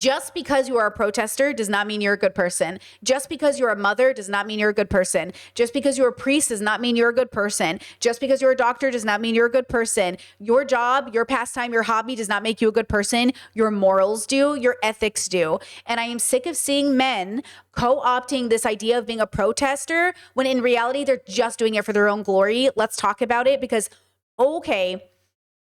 Just because you are a protester does not mean you're a good person. Just because you're a mother does not mean you're a good person. Just because you're a priest does not mean you're a good person. Just because you're a doctor does not mean you're a good person. Your job, your pastime, your hobby does not make you a good person. Your morals do, your ethics do. And I am sick of seeing men co-opting this idea of being a protester when in reality, they're just doing it for their own glory. Let's talk about it because, okay,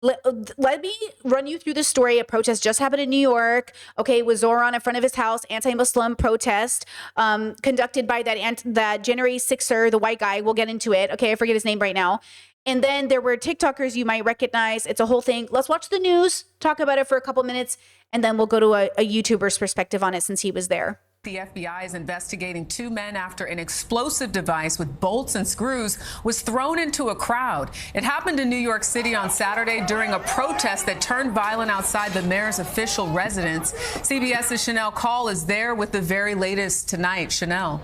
let me run you through the story. A protest just happened in New York. Okay, with Zoran in front of his house, anti-Muslim protest conducted by that January 6er, the white guy. We'll get into it. Okay, I forget his name right now. And then there were TikTokers you might recognize. It's a whole thing. Let's watch the news, talk about it for a couple minutes, and then we'll go to a YouTuber's perspective on it since he was there. The FBI is investigating 2 men after an explosive device with bolts and screws was thrown into a crowd. It happened in New York City on Saturday during a protest that turned violent outside the mayor's official residence. CBS's Chanel Call is there with the very latest tonight. Chanel.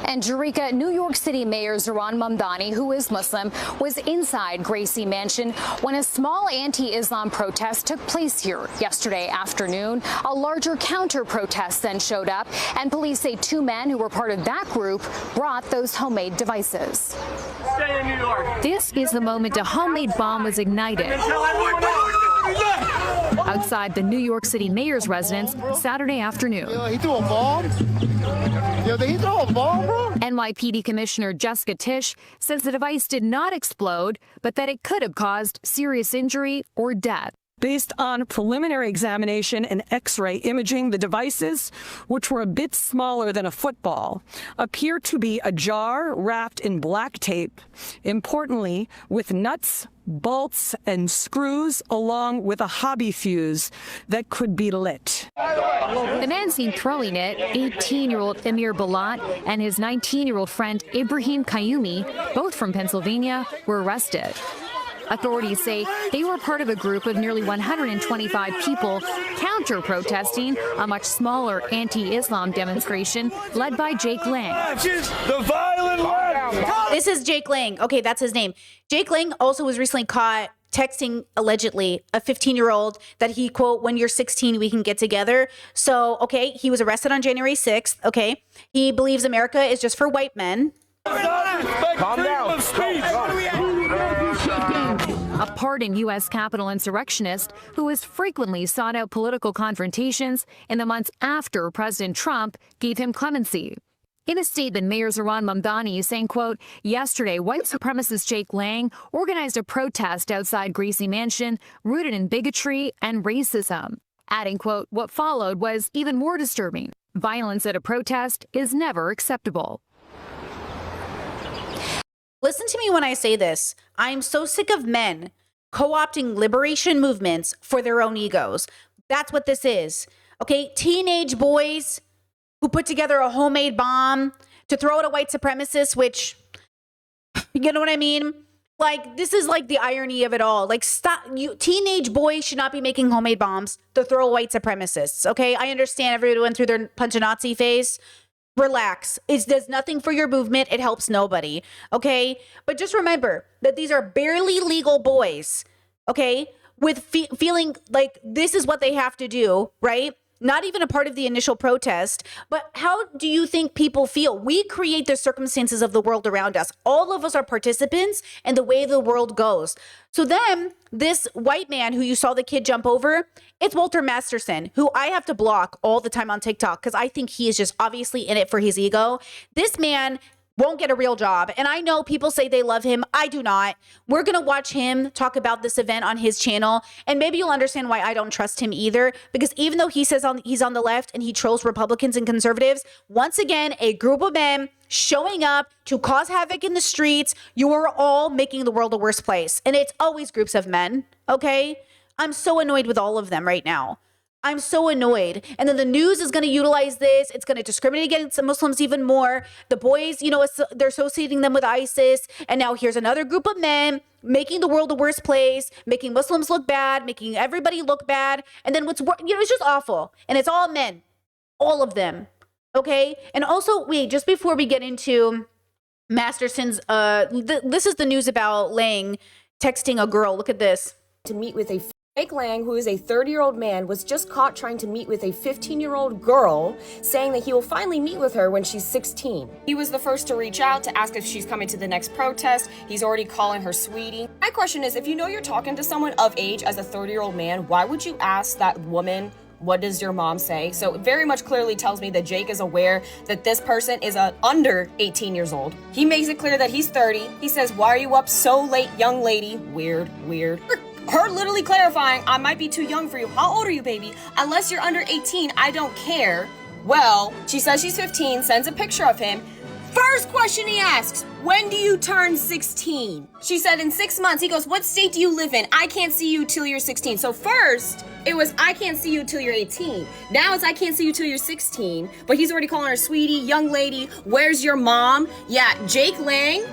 And Jerika, New York City Mayor Zoran Mamdani, who is Muslim, was inside Gracie Mansion when a small anti-Islam protest took place here yesterday afternoon. A larger counter-protest then showed up, and police say 2 men who were part of that group brought those homemade devices. Stay in New York. This is the moment a homemade bomb was ignited outside the New York City mayor's residence Saturday afternoon. He threw a bomb? Did he throw a bomb, bro? NYPD Commissioner Jessica Tisch says the device did not explode, but that it could have caused serious injury or death. Based on preliminary examination and X-ray imaging, the devices, which were a bit smaller than a football, appear to be a jar wrapped in black tape, importantly, with nuts, bolts, and screws, along with a hobby fuse that could be lit. The man seen throwing it, 18-year-old Amir Balat and his 19-year-old friend Ibrahim Kayumi, both from Pennsylvania, were arrested. Authorities say they were part of a group of nearly 125 people counter-protesting a much smaller anti-Islam demonstration led by Jake Lang. The violent left. This is Jake Lang. Okay, that's his name. Jake Lang also was recently caught texting allegedly a 15-year-old that he, quote, when you're 16, we can get together. So, okay, he was arrested on January 6th. Okay, he believes America is just for white men. Calm down. A pardoned U.S. Capitol insurrectionist who has frequently sought out political confrontations in the months after President Trump gave him clemency. In a statement, Mayor Zoran Mamdani is saying, quote, yesterday, white supremacist Jake Lang organized a protest outside Gracie Mansion rooted in bigotry and racism. Adding, quote, what followed was even more disturbing. Violence at a protest is never acceptable. Listen to me when I say this. I'm so sick of men co-opting liberation movements for their own egos. That's what this is. Okay, teenage boys who put together a homemade bomb to throw at a white supremacist, which, you know what I mean? Like, this is like the irony of it all. Like, stop. You teenage boys should not be making homemade bombs to throw at white supremacists. Okay, I understand everyone went through their punch a Nazi phase. Relax. It does nothing for your movement. It helps nobody. Okay. But just remember that these are barely legal boys. Okay. With feeling like this is what they have to do, right? Not even a part of the initial protest. But how do you think people feel? We create the circumstances of the world around us. All of us are participants in the way the world goes. So then this white man who you saw the kid jump over, it's Walter Masterson, who I have to block all the time on TikTok because I think he is just obviously in it for his ego. This man won't get a real job. And I know people say they love him. I do not. We're going to watch him talk about this event on his channel. And maybe you'll understand why I don't trust him either. Because even though he says he's on the left and he trolls Republicans and conservatives, once again, a group of men showing up to cause havoc in the streets, you are all making the world a worse place. And it's always groups of men, okay? I'm so annoyed with all of them right now. I'm so annoyed. And then the news is going to utilize this. It's going to discriminate against Muslims even more. The boys, you know, they're associating them with ISIS. And now here's another group of men making the world a worse place, making Muslims look bad, making everybody look bad. And then it's just awful. And it's all men, all of them. Okay. And also, wait, just before we get into Masterson's, this is the news about Lang texting a girl. Look at this. To meet with a Jake Lang, who is a 30-year-old man, was just caught trying to meet with a 15-year-old girl, saying that he will finally meet with her when she's 16. He was the first to reach out to ask if she's coming to the next protest. He's already calling her sweetie. My question is, if you know you're talking to someone of age as a 30-year-old man, why would you ask that woman, what does your mom say? So it very much clearly tells me that Jake is aware that this person is under 18 years old. He makes it clear that he's 30. He says, why are you up so late, young lady? Weird. Her literally clarifying, I might be too young for you. How old are you, baby? Unless you're under 18, I don't care. Well, she says she's 15, sends a picture of him. First question he asks, when do you turn 16? She said in 6 months. He goes, what state do you live in? I can't see you till you're 16. So first, it was, I can't see you till you're 18. Now it's, I can't see you till you're 16. But he's already calling her sweetie, young lady, where's your mom? Yeah, Jake Lang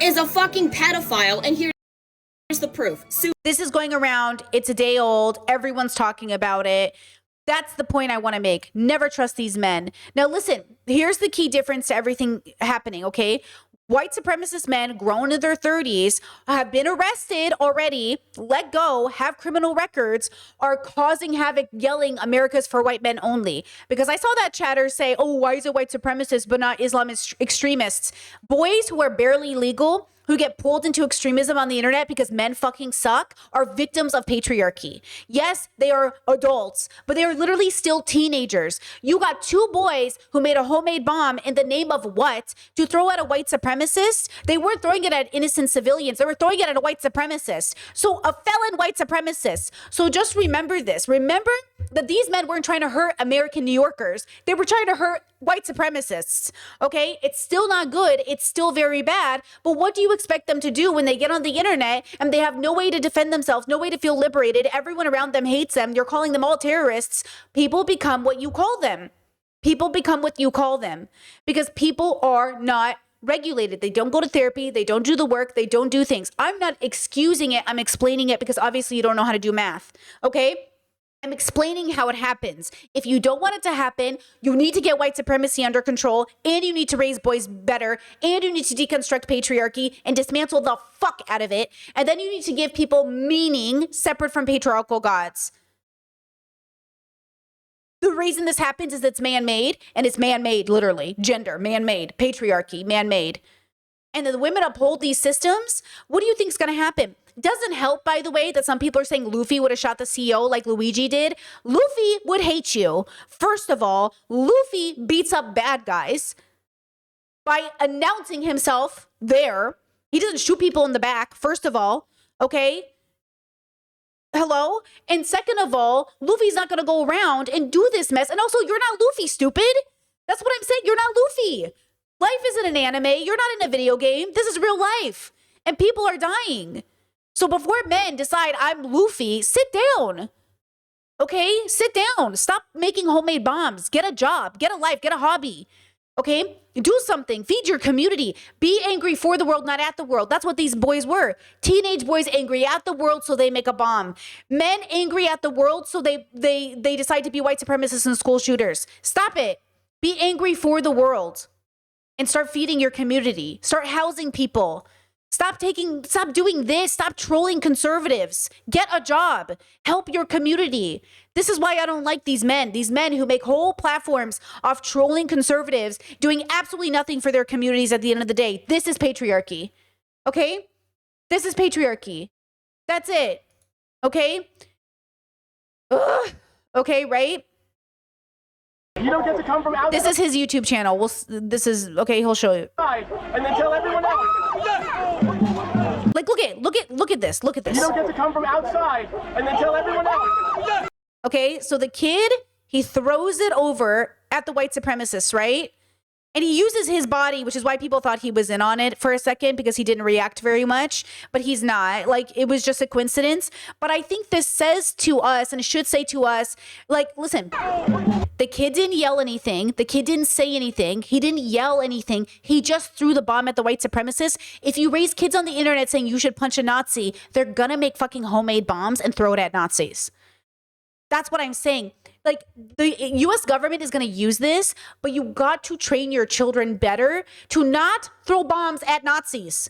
is a fucking pedophile, and here's the proof. This is going around. It's a day old. Everyone's talking about it. That's the point I want to make. Never trust these men. Now, listen, here's the key difference to everything happening, okay? White supremacist men grown in their 30s have been arrested already, let go, have criminal records, are causing havoc, yelling America's for white men only. Because I saw that chatter say, oh, why is it white supremacists but not Islamist extremists? Boys who are barely legal, who get pulled into extremism on the internet because men fucking suck, are victims of patriarchy. Yes, they are adults, but they are literally still teenagers. You got two boys who made a homemade bomb in the name of what? To throw at a white supremacist? They weren't throwing it at innocent civilians. They were throwing it at a white supremacist. So a felon white supremacist. So just remember this. Remember that these men weren't trying to hurt American New Yorkers. They were trying to hurt white supremacists. Okay? It's still not good. It's still very bad. But what do you expect them to do when they get on the internet and they have no way to defend themselves, no way to feel liberated? Everyone around them hates them. You're calling them all terrorists. People become what you call them. People become what you call them because people are not regulated. They don't go to therapy. They don't do the work. They don't do things. I'm not excusing it. I'm explaining it because obviously you don't know how to do math. Okay? I'm explaining how it happens. If you don't want it to happen, you need to get white supremacy under control, and you need to raise boys better, and you need to deconstruct patriarchy and dismantle the fuck out of it. And then you need to give people meaning separate from patriarchal gods. The reason this happens is it's man-made, and it's man-made, literally. Gender, man-made. Patriarchy, man-made. And the women uphold these systems. What do you think is going to happen? Doesn't help, by the way, that some people are saying Luffy would have shot the CEO like Luigi did. Luffy would hate you. First of all, Luffy beats up bad guys by announcing himself there. He doesn't shoot people in the back, first of all, okay? Hello? And second of all, Luffy's not going to go around and do this mess. And also, you're not Luffy, stupid. That's what I'm saying. You're not Luffy. Life isn't an anime. You're not in a video game. This is real life. And people are dying. So before men decide I'm Luffy, sit down. Okay? Sit down. Stop making homemade bombs. Get a job. Get a life. Get a hobby. Okay? Do something. Feed your community. Be angry for the world, not at the world. That's what these boys were. Teenage boys angry at the world, so they make a bomb. Men angry at the world, so they decide to be white supremacists and school shooters. Stop it. Be angry for the world. And start feeding your community. Start housing people. Stop doing this. Stop trolling conservatives. Get a job. Help your community. This is why I don't like these men who make whole platforms off trolling conservatives, doing absolutely nothing for their communities at the end of the day. This is patriarchy. Okay? This is patriarchy. That's it. Okay? Ugh. Okay, right? You don't get to come from outside. This is his YouTube channel. Okay, he'll show you. And then tell everyone else. Like, look at this. Look at this. You don't get to come from outside and then tell everyone else. Okay, so the kid, he throws it over at the white supremacists, right? And he uses his body, which is why people thought he was in on it for a second because he didn't react very much, but he's not. Like, it was just a coincidence. But I think this says to us, and it should say to us, like, listen, the kid didn't yell anything. The kid didn't say anything. He didn't yell anything. He just threw the bomb at the white supremacists. If you raise kids on the internet saying you should punch a Nazi, they're gonna make fucking homemade bombs and throw it at Nazis. That's what I'm saying. Like, the US government is going to use this, but you got to train your children better to not throw bombs at Nazis.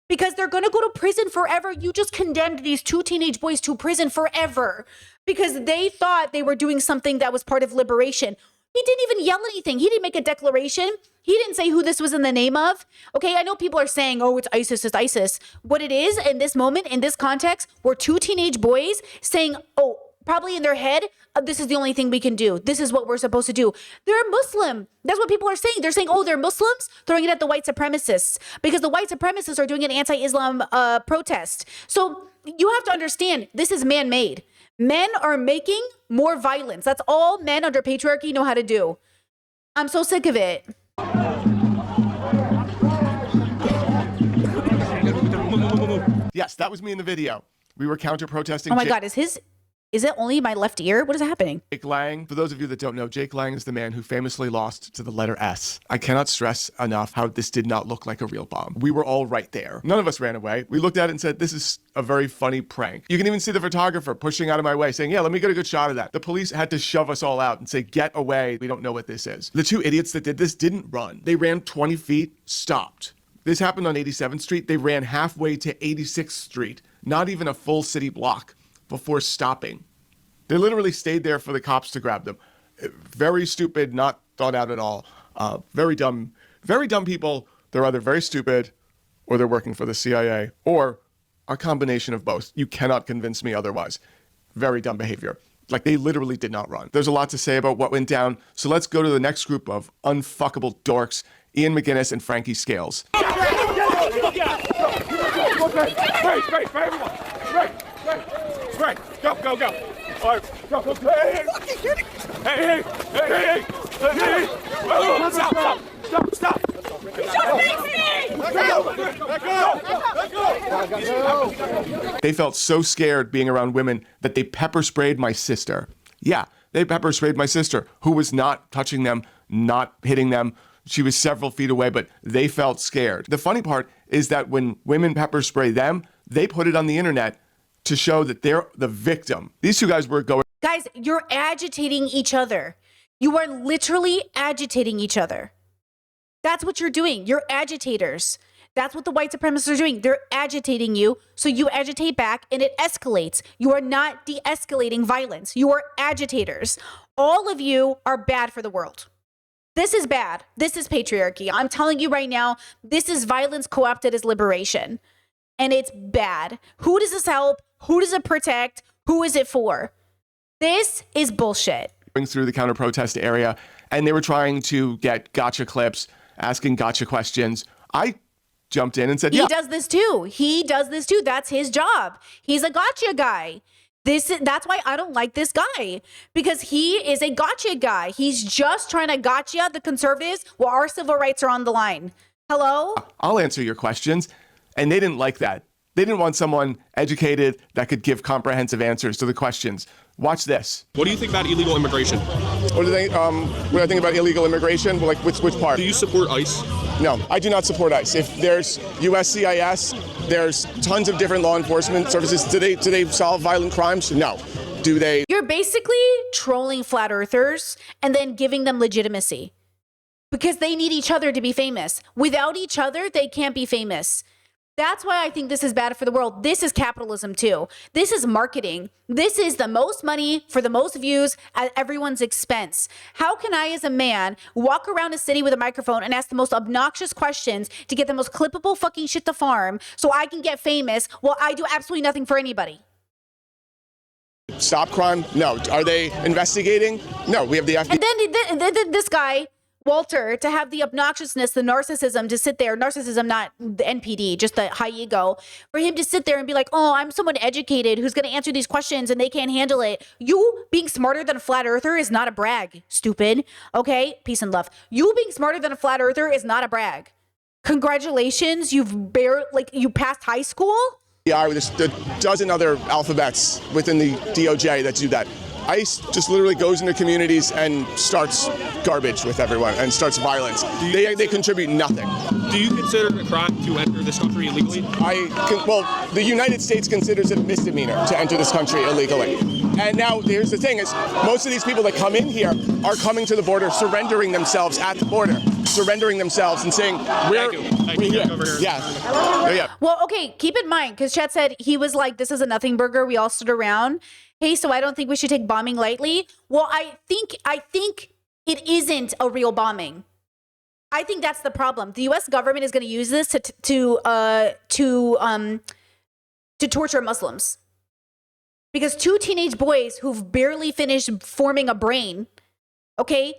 because they're going to go to prison forever. You just condemned these 2 teenage boys to prison forever because they thought they were doing something that was part of liberation. He didn't even yell anything. He didn't make a declaration. He didn't say who this was in the name of. Okay, I know people are saying, oh, it's ISIS, it's ISIS. What it is in this moment, in this context, were 2 teenage boys saying, oh, probably in their head, this is the only thing we can do. This is what we're supposed to do. They're Muslim. That's what people are saying. They're saying, oh, they're Muslims, throwing it at the white supremacists because the white supremacists are doing an anti-Islam protest. So you have to understand, this is man-made. Men are making more violence. That's all men under patriarchy know how to do. I'm so sick of it. Yes, that was me in the video. We were counter-protesting. Oh my God, is it only my left ear? What is happening? Jake Lang. For those of you that don't know, Jake Lang is the man who famously lost to the letter S. I cannot stress enough how this did not look like a real bomb. We were all right there. None of us ran away. We looked at it and said, this is a very funny prank. You can even see the photographer pushing out of my way saying, yeah, let me get a good shot of that. The police had to shove us all out and say, get away. We don't know what this is. The 2 idiots that did this didn't run. They ran 20 feet, stopped. This happened on 87th Street. They ran halfway to 86th Street, not even a full city block, before stopping. They literally stayed there for the cops to grab them. Very stupid, not thought out at all. Very dumb people. They're either very stupid or they're working for the CIA or a combination of both. You cannot convince me otherwise. Very dumb behavior. Like, they literally did not run. There's a lot to say about what went down, so let's go to the next group of unfuckable dorks, Ian McGinnis and Frankie Scales. Right, go. All right, go. Hey. Stop. They felt so scared being around women that they pepper sprayed my sister. Yeah, they pepper sprayed my sister, who was not touching them, not hitting them. She was several feet away, but they felt scared. The funny part is that when women pepper spray them, they put it on the internet to show that they're the victim. These 2 guys were going. Guys, you're agitating each other. You are literally agitating each other. That's what you're doing. You're agitators. That's what the white supremacists are doing. They're agitating you, so you agitate back and it escalates. You are not de-escalating violence. You are agitators. All of you are bad for the world. This is bad. This is patriarchy. I'm telling you right now, this is violence co-opted as liberation. And it's bad. Who does this help? Who does it protect? Who is it for? This is bullshit. Through the counter-protest area, and they were trying to get gotcha clips, asking gotcha questions. I jumped in and said, yeah. He does this too. That's his job. He's a gotcha guy. That's why I don't like this guy, because he is a gotcha guy. He's just trying to gotcha the conservatives while our civil rights are on the line. Hello? I'll answer your questions. And they didn't like that. They didn't want someone educated that could give comprehensive answers to the questions. Watch this. What do you think about illegal immigration? What do I think about illegal immigration? Like, which part? Do you support ICE? No, I do not support ICE. If there's USCIS, there's tons of different law enforcement services. Do they solve violent crimes? No. Do they? You're basically trolling flat earthers and then giving them legitimacy because they need each other to be famous. Without each other, they can't be famous. That's why I think this is bad for the world. This is capitalism too. This is marketing. This is the most money for the most views at everyone's expense. How can I, as a man, walk around a city with a microphone and ask the most obnoxious questions to get the most clippable fucking shit to farm so I can get famous while I do absolutely nothing for anybody? Stop crime? No. Are they investigating? No. We have the FBI. And then this guy, Walter, to have the obnoxiousness, the narcissism to sit there, narcissism, not the NPD, just the high ego, for him to sit there and be like, oh, I'm someone educated who's going to answer these questions and they can't handle it. You being smarter than a flat earther is not a brag, stupid. Okay? Peace and love. You being smarter than a flat earther is not a brag. Congratulations. You passed high school? Yeah, there's a dozen other alphabets within the DOJ that do that. ICE just literally goes into communities and starts garbage with everyone and starts violence. They contribute nothing. Do you consider it a crime to enter this country illegally? The United States considers it a misdemeanor to enter this country illegally. And now here's the thing is most of these people that come in here are coming to the border, surrendering themselves at the border. surrendering themselves and saying, we're here. Over here. Yeah. Well, okay, keep in mind, because Chet said he was like, this is a nothing burger. We all stood around. Hey, so I don't think we should take bombing lightly. Well, I think it isn't a real bombing. I think that's the problem. The U.S. government is going to use this to torture Muslims. Because two teenage boys who've barely finished forming a brain, okay,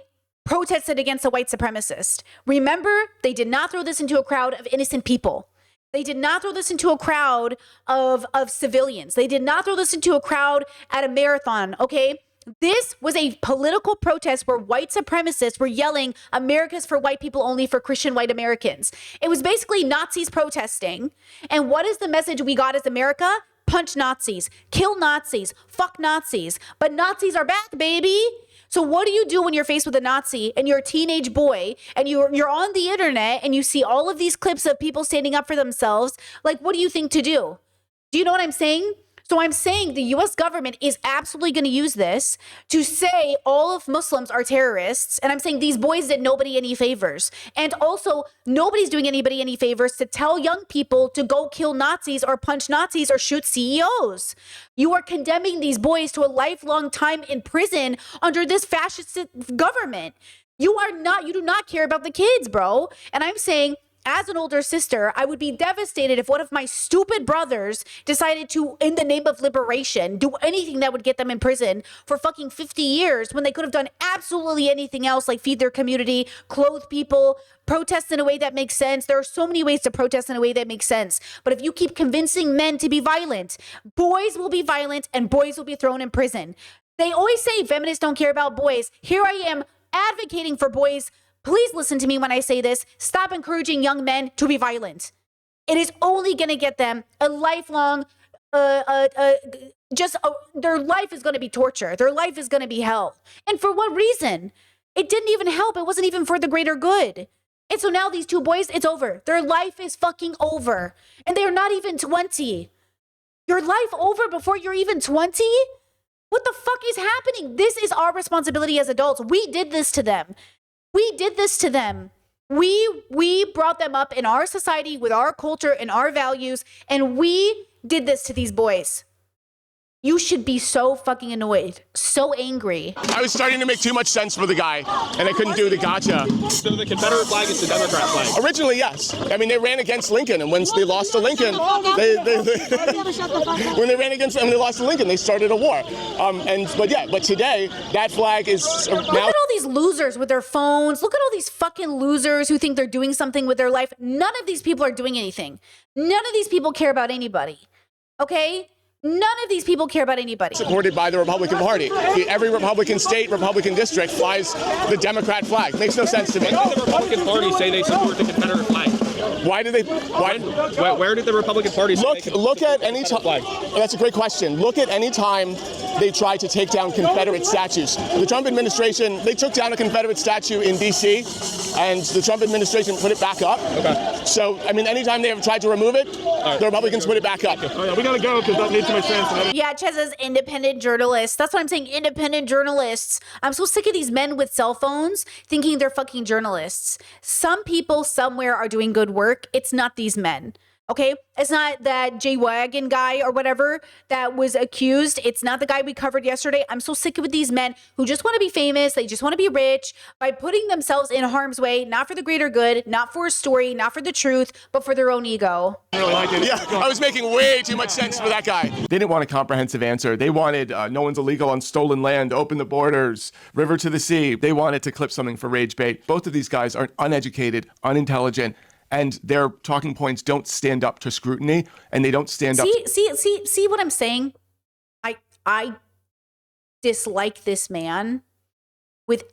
protested against a white supremacist. Remember, they did not throw this into a crowd of innocent people. They did not throw this into a crowd of civilians. They did not throw this into a crowd at a marathon, okay? This was a political protest where white supremacists were yelling, America's for white people only, for Christian white Americans. It was basically Nazis protesting. And what is the message we got as America? Punch Nazis, kill Nazis, fuck Nazis. But Nazis are back, baby. So what do you do when you're faced with a Nazi and you're a teenage boy and you're on the internet and you see all of these clips of people standing up for themselves? Like, what do you think to do? Do you know what I'm saying? So I'm saying the U.S. government is absolutely going to use this to say all of Muslims are terrorists. And I'm saying these boys did nobody any favors. And also, nobody's doing anybody any favors to tell young people to go kill Nazis or punch Nazis or shoot CEOs. You are condemning these boys to a lifelong time in prison under this fascist government. You do not care about the kids, bro. And I'm saying, as an older sister, I would be devastated if one of my stupid brothers decided to, in the name of liberation, do anything that would get them in prison for fucking 50 years when they could have done absolutely anything else, like feed their community, clothe people, protest in a way that makes sense. There are so many ways to protest in a way that makes sense. But if you keep convincing men to be violent, boys will be violent and boys will be thrown in prison. They always say feminists don't care about boys. Here I am advocating for boys. Please listen to me when I say this. Stop encouraging young men to be violent. It is only going to get them a lifelong, their life is going to be torture. Their life is going to be hell. And for what reason? It didn't even help. It wasn't even for the greater good. And so now these two boys, it's over. Their life is fucking over. And they're not even 20. Your life over before you're even 20? What the fuck is happening? This is our responsibility as adults. We did this to them. We did this to them. We brought them up in our society with our culture and our values, and we did this to these boys. You should be so fucking annoyed, so angry. I was starting to make too much sense for the guy, and I couldn't do the gotcha. So the Confederate flag is the Democrat flag? Originally, yes. I mean, they ran against Lincoln, and once they lost to Lincoln, when they ran against and they lost to Lincoln, they started a war. But today, that flag is now. Look at all these losers with their phones. Look at all these fucking losers who think they're doing something with their life. None of these people are doing anything. None of these people care about anybody. Okay? None of these people care about anybody. Supported by the Republican Party. Every Republican state, Republican district flies the Democrat flag. Makes no sense to me. When did the Republican Party say they support the Confederate flag? Why do they? Where did the Republican Party say look at any time? That's a great question. Look at any time they tried to take down Confederate statues. The Trump administration, they took down a Confederate statue in D.C. and the Trump administration put it back up. Okay. So, I mean, anytime they have tried to remove it, the Republicans put it back up. Oh, yeah, we gotta go because that needs too much sense. Yeah, Chez says independent journalists. That's what I'm saying, independent journalists. I'm so sick of these men with cell phones thinking they're fucking journalists. Some people somewhere are doing good work. It's not these men. Okay, it's not that J-Wagon guy or whatever that was accused. It's not the guy we covered yesterday. I'm so sick of these men who just want to be famous. They just want to be rich by putting themselves in harm's way, not for the greater good, not for a story, not for the truth, but for their own ego. Yeah, I was making way too much sense for that guy. They didn't want a comprehensive answer. They wanted no one's illegal on stolen land, open the borders, river to the sea. They wanted to clip something for rage bait. Both of these guys are uneducated, unintelligent, and their talking points don't stand up to scrutiny, and they don't stand up. See what I'm saying? I dislike this man.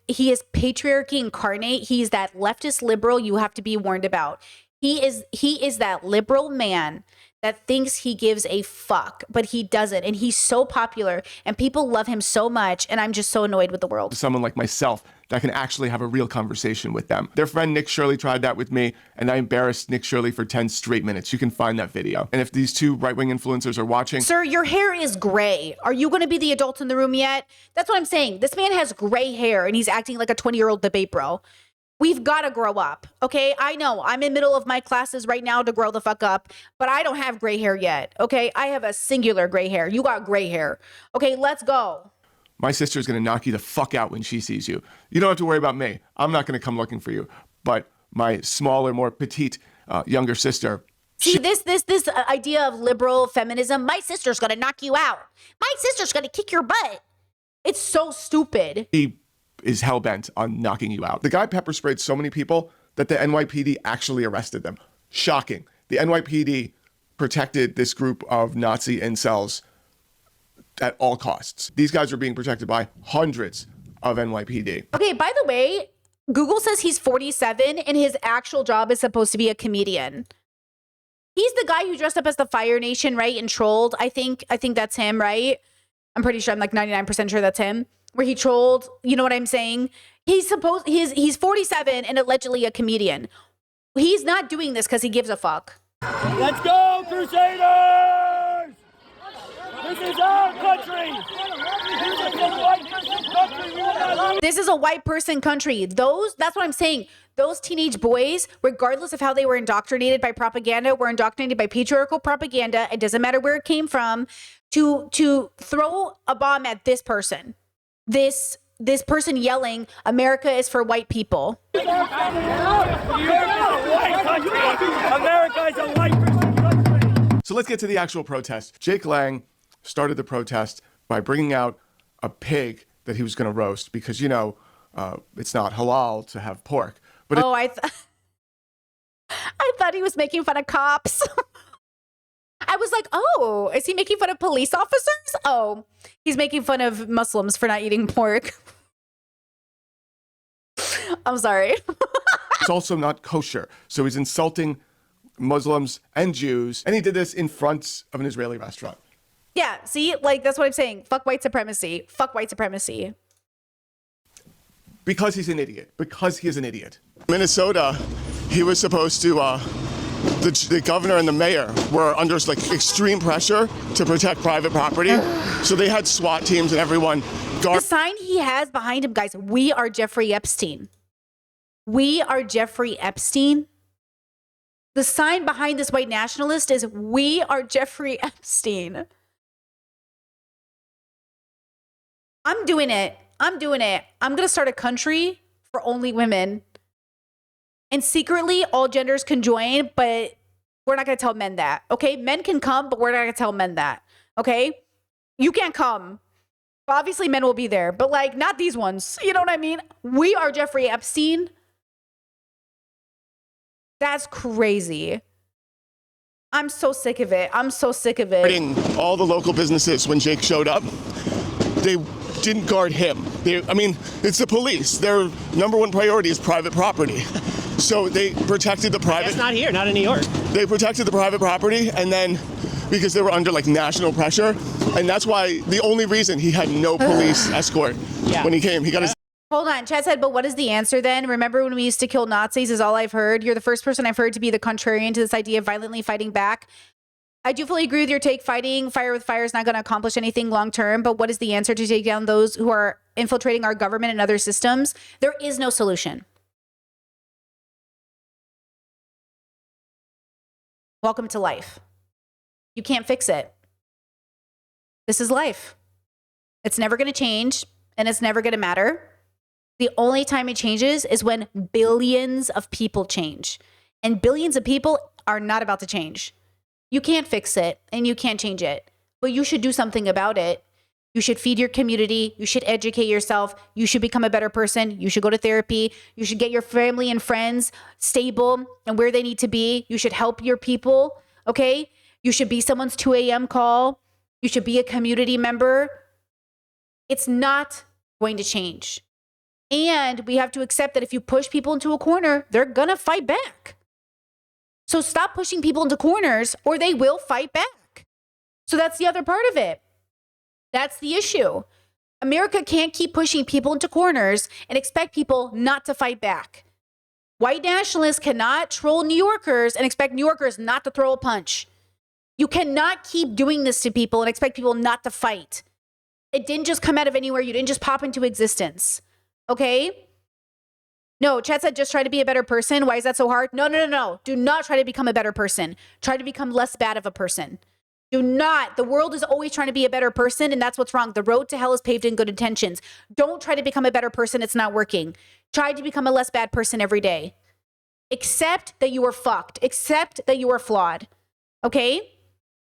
He is patriarchy incarnate. He's that leftist liberal you have to be warned about. He is that liberal man that thinks he gives a fuck, but he doesn't. And he's so popular and people love him so much. And I'm just so annoyed with the world. Someone like myself that can actually have a real conversation with them. Their friend Nick Shirley tried that with me, and I embarrassed Nick Shirley for 10 straight minutes. You can find that video. And if these two right-wing influencers are watching. Sir, your hair is gray. Are you going to be the adult in the room yet? That's what I'm saying. This man has gray hair and he's acting like a 20-year-old debate bro. We've got to grow up. Okay. I know I'm in middle of my classes right now to grow the fuck up, but I don't have gray hair yet. Okay. I have a singular gray hair. You got gray hair. Okay. Let's go. My sister's going to knock you the fuck out when she sees you. You don't have to worry about me. I'm not going to come looking for you. But my smaller, more petite, younger sister. See, this idea of liberal feminism, my sister's going to knock you out. My sister's going to kick your butt. It's so stupid. He is hell-bent on knocking you out. The guy pepper sprayed so many people that the NYPD actually arrested them. Shocking. The NYPD protected this group of Nazi incels at all costs. These guys are being protected by hundreds of NYPD. Okay, by the way, Google says he's 47 and his actual job is supposed to be a comedian. He's the guy who dressed up as the Fire Nation, right? And trolled. I think that's him, right? I'm pretty sure. I'm like 99% sure that's him. Where he trolled. You know what I'm saying? He's 47 and allegedly a comedian. He's not doing this because he gives a fuck. Let's go, Crusaders! This is our country! This is a white person country. That's what I'm saying. Those teenage boys, regardless of how they were indoctrinated by propaganda, were indoctrinated by patriarchal propaganda. It doesn't matter where it came from, to throw a bomb at this person. This person yelling, America is for white people. America is a white person country! So let's get to the actual protest. Jake Lang started the protest by bringing out a pig that he was going to roast because, you know, it's not halal to have pork. But I thought he was making fun of cops. I was like, oh, is he making fun of police officers? Oh, he's making fun of Muslims for not eating pork. I'm sorry. It's also not kosher. So he's insulting Muslims and Jews. And he did this in front of an Israeli restaurant. Yeah, see, like, that's what I'm saying. Fuck white supremacy. Fuck white supremacy. Because he's an idiot. Because he is an idiot. Minnesota, he was supposed to, the governor and the mayor were under like extreme pressure to protect private property. So they had SWAT teams and everyone guard. The sign he has behind him, guys, we are Jeffrey Epstein. We are Jeffrey Epstein. The sign behind this white nationalist is we are Jeffrey Epstein. I'm doing it. I'm going to start a country for only women. And secretly, all genders can join, but we're not going to tell men that. Okay? Men can come, but we're not going to tell men that. Okay? You can't come. Obviously, men will be there, but like, not these ones. You know what I mean? We are Jeffrey Epstein. That's crazy. I'm so sick of it. I'm so sick of it. All the local businesses, when Jake showed up, they didn't guard him. It's the police. Their number one priority is private property. So they protected the private. It's not here, not in New York. They protected the private property, and then because they were under like national pressure, and that's why the only reason he had no police escort when he came, he got his. Hold on, Chad said, but what is the answer then? Remember when we used to kill Nazis is all I've heard. You're the first person I've heard to be the contrarian to this idea of violently fighting back. I do fully agree with your take. Fighting fire with fire is not going to accomplish anything long term, but what is the answer to take down those who are infiltrating our government and other systems? There is no solution. Welcome to life. You can't fix it. This is life. It's never going to change, and it's never going to matter. The only time it changes is when billions of people change. And billions of people are not about to change. You can't fix it, and you can't change it. But you should do something about it. You should feed your community. You should educate yourself. You should become a better person. You should go to therapy. You should get your family and friends stable and where they need to be. You should help your people, okay? You should be someone's 2 a.m. call. You should be a community member. It's not going to change. And we have to accept that if you push people into a corner, they're going to fight back. So stop pushing people into corners or they will fight back. So that's the other part of it. That's the issue. America can't keep pushing people into corners and expect people not to fight back. White nationalists cannot troll New Yorkers and expect New Yorkers not to throw a punch. You cannot keep doing this to people and expect people not to fight. It didn't just come out of anywhere. You didn't just pop into existence. Okay? No, Chet said just try to be a better person. Why is that so hard? No. Do not try to become a better person. Try to become less bad of a person. Do not. The world is always trying to be a better person, and that's what's wrong. The road to hell is paved in good intentions. Don't try to become a better person. It's not working. Try to become a less bad person every day. Accept that you are fucked. Accept that you are flawed. Okay?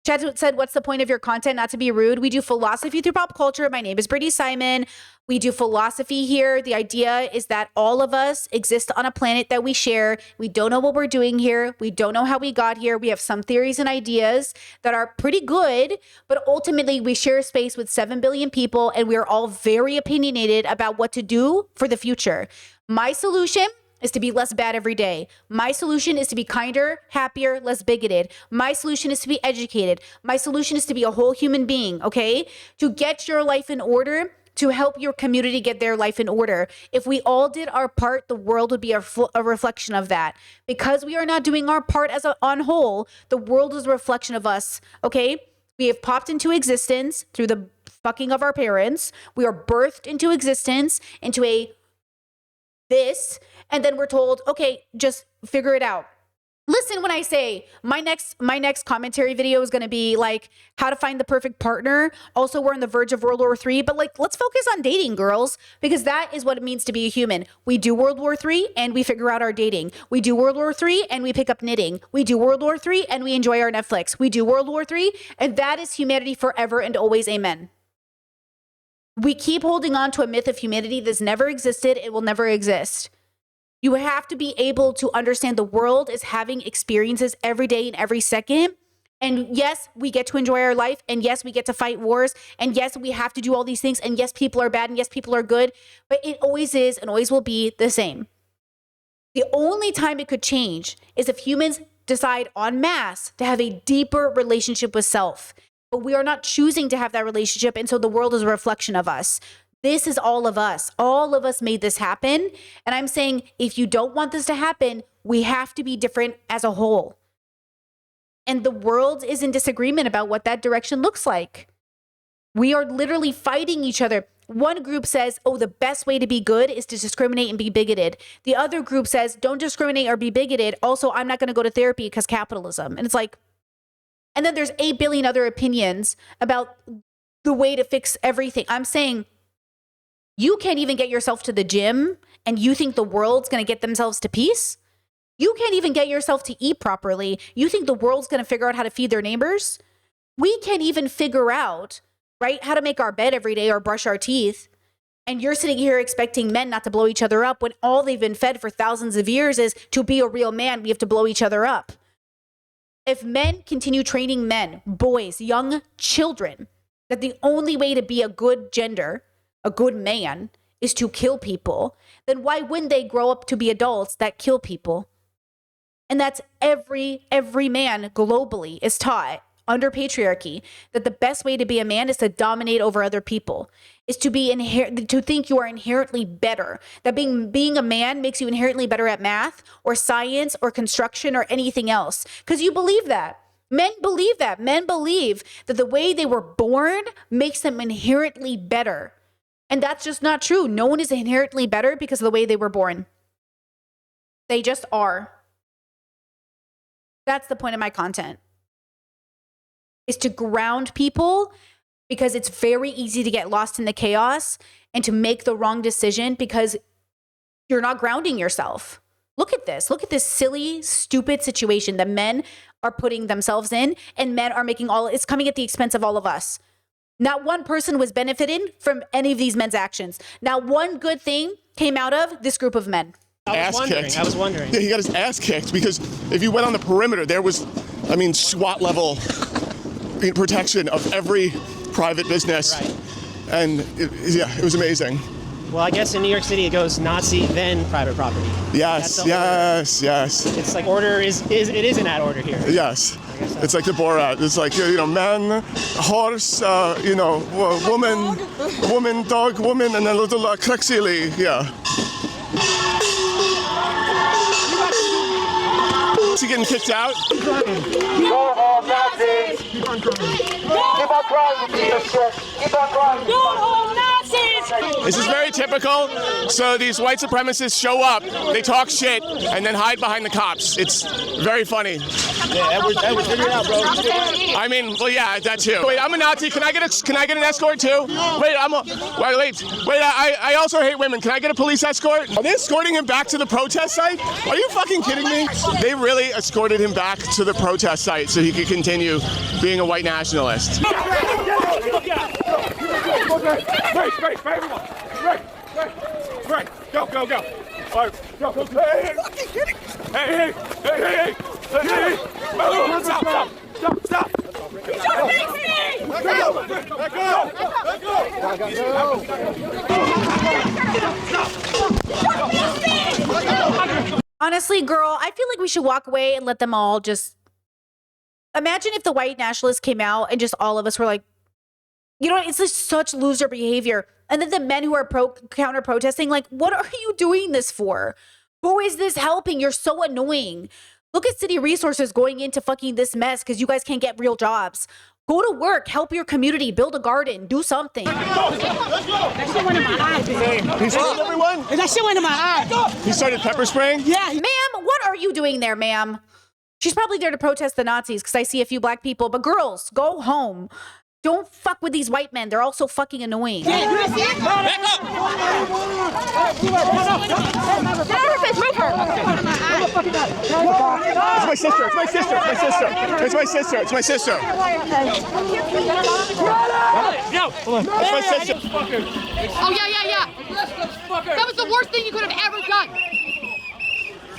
Chad said, what's the point of your content? Not to be rude. We do philosophy through pop culture. My name is Brittany Simon. We do philosophy here. The idea is that all of us exist on a planet that we share. We don't know what we're doing here. We don't know how we got here. We have some theories and ideas that are pretty good, but ultimately we share space with 7 billion people, and we are all very opinionated about what to do for the future. My solution is to be less bad every day. My solution is to be kinder, happier, less bigoted. My solution is to be educated. My solution is to be a whole human being, okay? To get your life in order, to help your community get their life in order. If we all did our part, the world would be a reflection of that. Because we are not doing our part on whole, the world is a reflection of us, okay? We have popped into existence through the fucking of our parents. We are birthed into existence, into this, and then we're told, okay, just figure it out. Listen when I say my next commentary video is going to be like how to find the perfect partner. Also, we're on the verge of World War III, but like, let's focus on dating, girls, because that is what it means to be a human. We do World War III and we figure out our dating. We do World War III and we pick up knitting. We do World War III and we enjoy our Netflix. We do World War III, and that is humanity forever and always. Amen. We keep holding on to a myth of humanity that's never existed. It will never exist. You have to be able to understand the world is having experiences every day and every second. And yes, we get to enjoy our life. And yes, we get to fight wars. And yes, we have to do all these things. And yes, people are bad. And yes, people are good. But it always is and always will be the same. The only time it could change is if humans decide en masse to have a deeper relationship with self. But we are not choosing to have that relationship. And so the world is a reflection of us. This is all of us. All of us made this happen. And I'm saying, if you don't want this to happen, we have to be different as a whole. And the world is in disagreement about what that direction looks like. We are literally fighting each other. One group says, oh, the best way to be good is to discriminate and be bigoted. The other group says, don't discriminate or be bigoted. Also, I'm not going to go to therapy because capitalism. And it's like, and then there's 8 billion other opinions about the way to fix everything. I'm saying you can't even get yourself to the gym and you think the world's going to get themselves to peace? You can't even get yourself to eat properly. You think the world's going to figure out how to feed their neighbors? We can't even figure out, right, how to make our bed every day or brush our teeth. And you're sitting here expecting men not to blow each other up when all they've been fed for thousands of years is to be a real man, we have to blow each other up. If men continue training men, boys, young children, that the only way to be a good gender, a good man, is to kill people, then why wouldn't they grow up to be adults that kill people? And that's every man globally is taught under patriarchy that the best way to be a man is to dominate over other people, is to be to think you are inherently better, that being a man makes you inherently better at math or science or construction or anything else, because you believe that. Men believe that. Men believe that the way they were born makes them inherently better. And that's just not true. No one is inherently better because of the way they were born. They just are. That's the point of my content, is to ground people, because it's very easy to get lost in the chaos and to make the wrong decision because you're not grounding yourself. Look at this. Look at this silly, stupid situation that men are putting themselves in, and men are making it's coming at the expense of all of us. Not one person was benefiting from any of these men's actions. Not one good thing came out of this group of men. I was wondering. Yeah, he got his ass kicked because if you went on the perimeter, there was, SWAT level protection of every private business. Right. And it was amazing. Well, I guess in New York City it goes Nazi, then private property. Yes. It's like order it is in that order here. Yes. So. It's like the Borat. It's like, man, horse, woman, dog, woman, and a little Craxili. Yeah. Is he getting kicked out? Go home, Nazis! Keep on crying! Keep on crying, you piece of shit! Keep on crying! Go home, Nazis! This is very typical. So these white supremacists show up, they talk shit, and then hide behind the cops. It's very funny. Yeah, Edward, figure it out, bro. I mean, well, yeah, that too. Wait, I'm a Nazi. Can I get an escort too? Wait, I also hate women. Can I get a police escort? Are they escorting him back to the protest site? Are you fucking kidding me? They really escorted him back to the protest site so he could continue being a white nationalist. Right, go. All right, go. Hey. Stop. Honestly, girl, I feel like we should walk away and let them all just... Imagine if the white nationalists came out and just all of us were like, you know, it's just such loser behavior. And then the men who are counter protesting, like, what are you doing this for? Who is this helping? You're so annoying. Look at city resources going into fucking this mess because you guys can't get real jobs. Go to work, help your community, build a garden, do something. That shit went in my eye, baby. He started everyone? That shit went in my eye. He started pepper spraying? Yeah. Ma'am, what are you doing there, ma'am? She's probably there to protest the Nazis because I see a few black people. But girls, go home. Don't fuck with these white men. They're all so fucking annoying. Back up! It's my sister. Yo, It's my sister. Oh, yeah. That was the worst thing you could have ever done.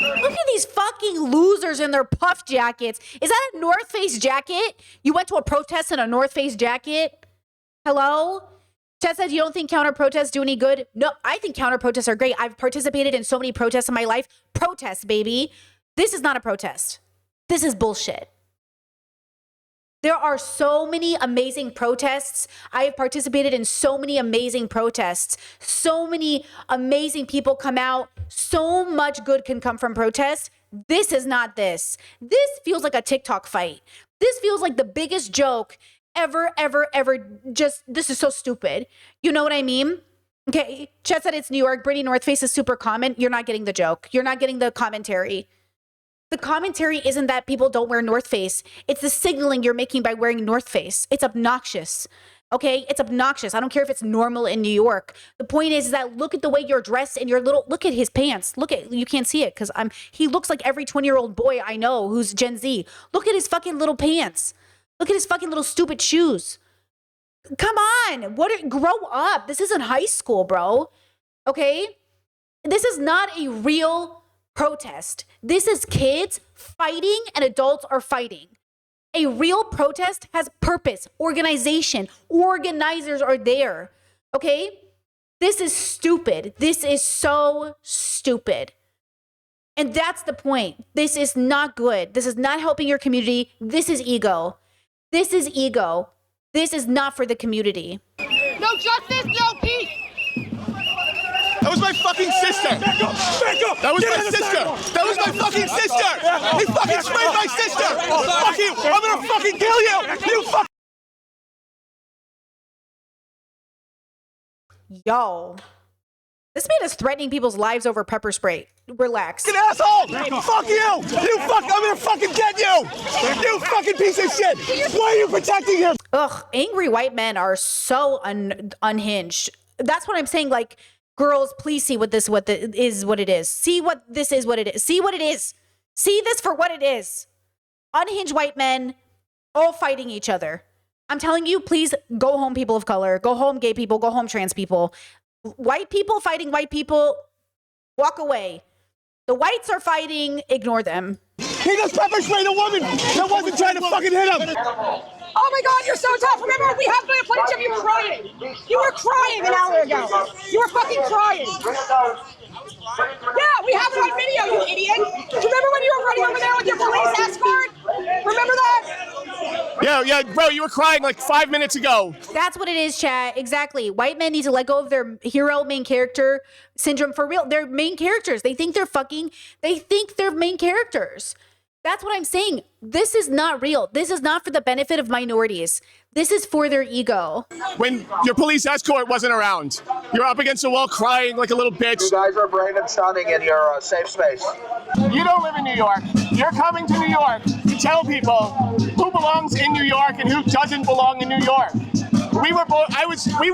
Look at these fucking losers in their puff jackets. Is that a North Face jacket? You went to a protest in a North Face jacket? Hello? Chet said you don't think counter protests do any good? No, I think counter protests are great. I've participated in so many protests in my life. Protests, baby. This is not a protest. This is bullshit. There are so many amazing protests. I have participated in so many amazing protests. So many amazing people come out. So much good can come from protests. This is not this. This feels like a TikTok fight. This feels like the biggest joke ever. Just, this is so stupid. You know what I mean? Okay, Chet said it's New York. Brittany North Face is super common. You're not getting the joke. You're not getting the commentary. The commentary isn't that people don't wear North Face. It's the signaling you're making by wearing North Face. It's obnoxious. Okay? It's obnoxious. I don't care if it's normal in New York. The point is that look at the way you're dressed and your little, look at his pants. You can't see it because he looks like every 20-year-old boy I know who's Gen Z. Look at his fucking little pants. Look at his fucking little stupid shoes. Come on. Grow up. This isn't high school, bro. Okay? This is not a real protest. This is kids fighting and adults are fighting. A real protest has purpose, organization. Organizers are there. Okay? This is stupid. This is so stupid. And that's the point. This is not good. This is not helping your community. This is ego. This is ego. This is not for the community. No justice, no peace. That was my fucking sister. Back up. That was my sister. That was my fucking sister. He fucking sprayed my sister. Fuck you. I'm gonna fucking kill you. You fuck. Yo. This man is threatening people's lives over pepper spray. Relax. Fucking asshole. Fuck you. I'm gonna fucking get you. You fucking piece of shit. Why are you protecting him? Ugh. Angry white men are so unhinged. That's what I'm saying. Like, girls, please see what it is. See what this is, what it is. See what it is. See this for what it is. Unhinged white men all fighting each other. I'm telling you, please go home, people of color. Go home, gay people. Go home, trans people. White people fighting white people, walk away. The whites are fighting, ignore them. He just pepper sprayed a woman that wasn't trying to fucking hit him. Oh my God, you're so tough. Remember, we have the footage of you crying. You were crying an hour ago. You were fucking crying. Yeah, we have it on video, you idiot. Do you remember when you were running over there with your police escort? Remember that? Yeah, bro, you were crying like 5 minutes ago. That's what it is, chat. Exactly. White men need to let go of their hero main character syndrome for real. They're main characters. They think they're main characters. That's what I'm saying. This is not real. This is not for the benefit of minorities. This is for their ego. When your police escort wasn't around, you're up against the wall crying like a little bitch. You guys are brave and stunning in your safe space. You don't live in New York. You're coming to New York to tell people who belongs in New York and who doesn't belong in New York. We were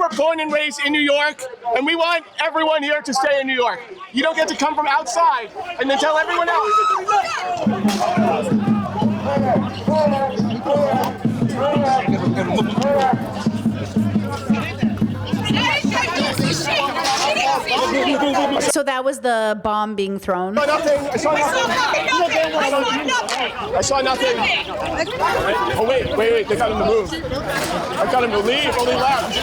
born and raised in New York, and we want everyone here to stay in New York. You don't get to come from outside and then tell everyone else. So that was the bomb being thrown. I saw nothing. Oh, wait. They got him to move. I got him to leave. Only left.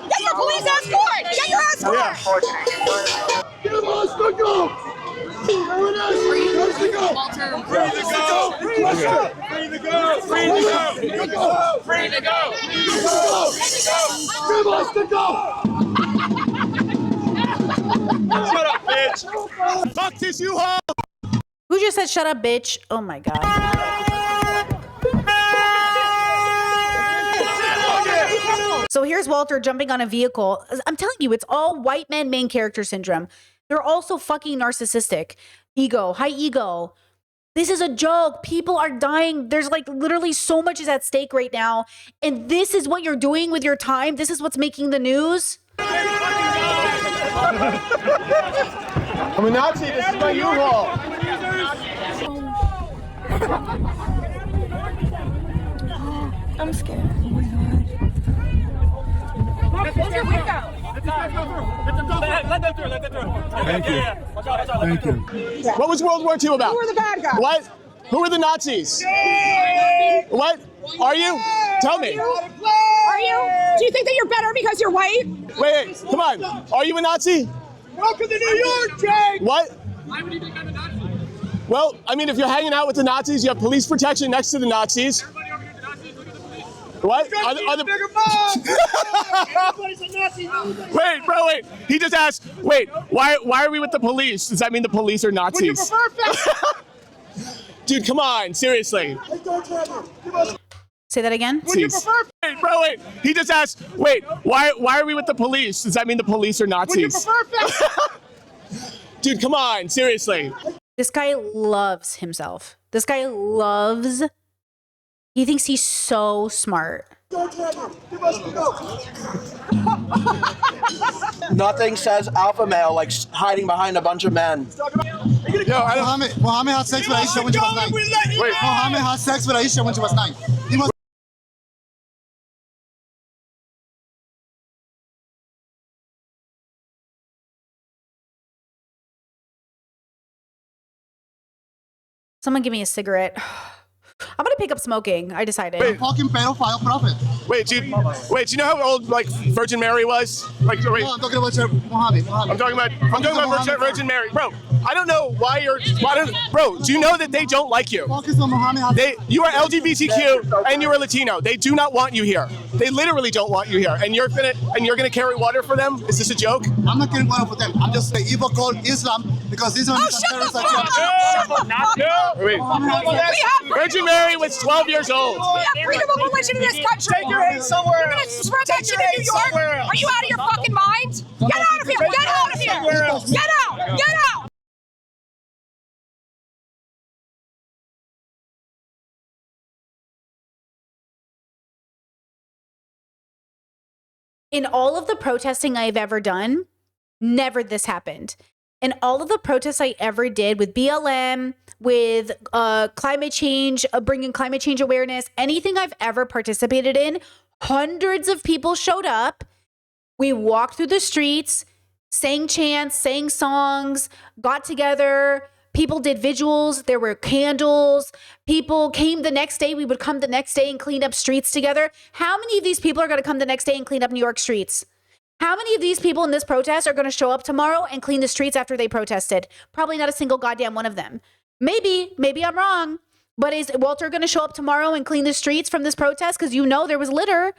Get your police escort! Get your escort! Get him on, go! Shut up, bitch! Fuck this U-Haul! Who just said shut up, bitch? Oh my God. So here's Walter jumping on a vehicle. I'm telling you, it's all white men main character syndrome. They're also fucking narcissistic. Ego, high ego. This is a joke. People are dying. There's like literally so much is at stake right now. And this is what you're doing with your time. This is what's making the news. I'm a Nazi. This is my U-Haul. I'm scared. Oh my God. Close your window. Let them through. Thank you. Thank you. What was World War II about? Who were the bad guys? What? Who were the Nazis? What? Are you? Tell me. Are you? Do you think that you're better because you're white? Wait, come on. Are you a Nazi? Welcome to New York, Jake! What? Why would you think I'm a Nazi? Well, I mean, if you're hanging out with the Nazis, you have police protection next to the Nazis. Everybody over here the Nazis, look at the police. What? Everybody's a Nazi. Wait. He just asked, wait, why are we with the police? Does that mean the police are Nazis? Would you prefer Dude, come on, seriously. Say that again. Would you prefer Wait. He just asked, wait, why are we with the police? Does that mean the police are Nazis? Would you prefer Dude, come on, seriously. This guy loves himself. This guy loves. He thinks he's so smart. Nothing says alpha male like hiding behind a bunch of men. Mohammed had sex with Aisha when she was 9. Wait. Mohammed had sex with Aisha when she was 9. He was. Someone give me a cigarette. I'm gonna pick up smoking. I decided. Wait. Fucking pedophile prophet. Wait, do you know how old like Virgin Mary was? Like, wait. No, I'm talking about Mohammed. I'm talking about Virgin Mary, bro. I don't know why bro. Do you know that they don't like you? Focus on Mohammed. You are LGBTQ and you are Latino. They do not want you here. They literally don't want you here. And you're gonna carry water for them? Is this a joke? I'm not carrying water for them. I'm just the evil called Islam because Islam is a terrorist Wait. Virgin Mary was 12 years old. We have freedom of religion in this country. Take your hate somewhere You're else. gonna spread that shit in New York? Are you out of your fucking mind? Get out of here! Get out of here! Get out! Get out! In all of the protesting I've ever done, never this happened. In all of the protests I ever did with BLM, with climate change, bringing climate change awareness, anything I've ever participated in, hundreds of people showed up. We walked through the streets, sang chants, sang songs, got together. People did vigils. There were candles. People came the next day. We would come the next day and clean up streets together. How many of these people are going to come the next day and clean up New York streets? How many of these people in this protest are going to show up tomorrow and clean the streets after they protested? Probably not a single goddamn one of them. Maybe I'm wrong. But is Walter going to show up tomorrow and clean the streets from this protest? Because you know there was litter.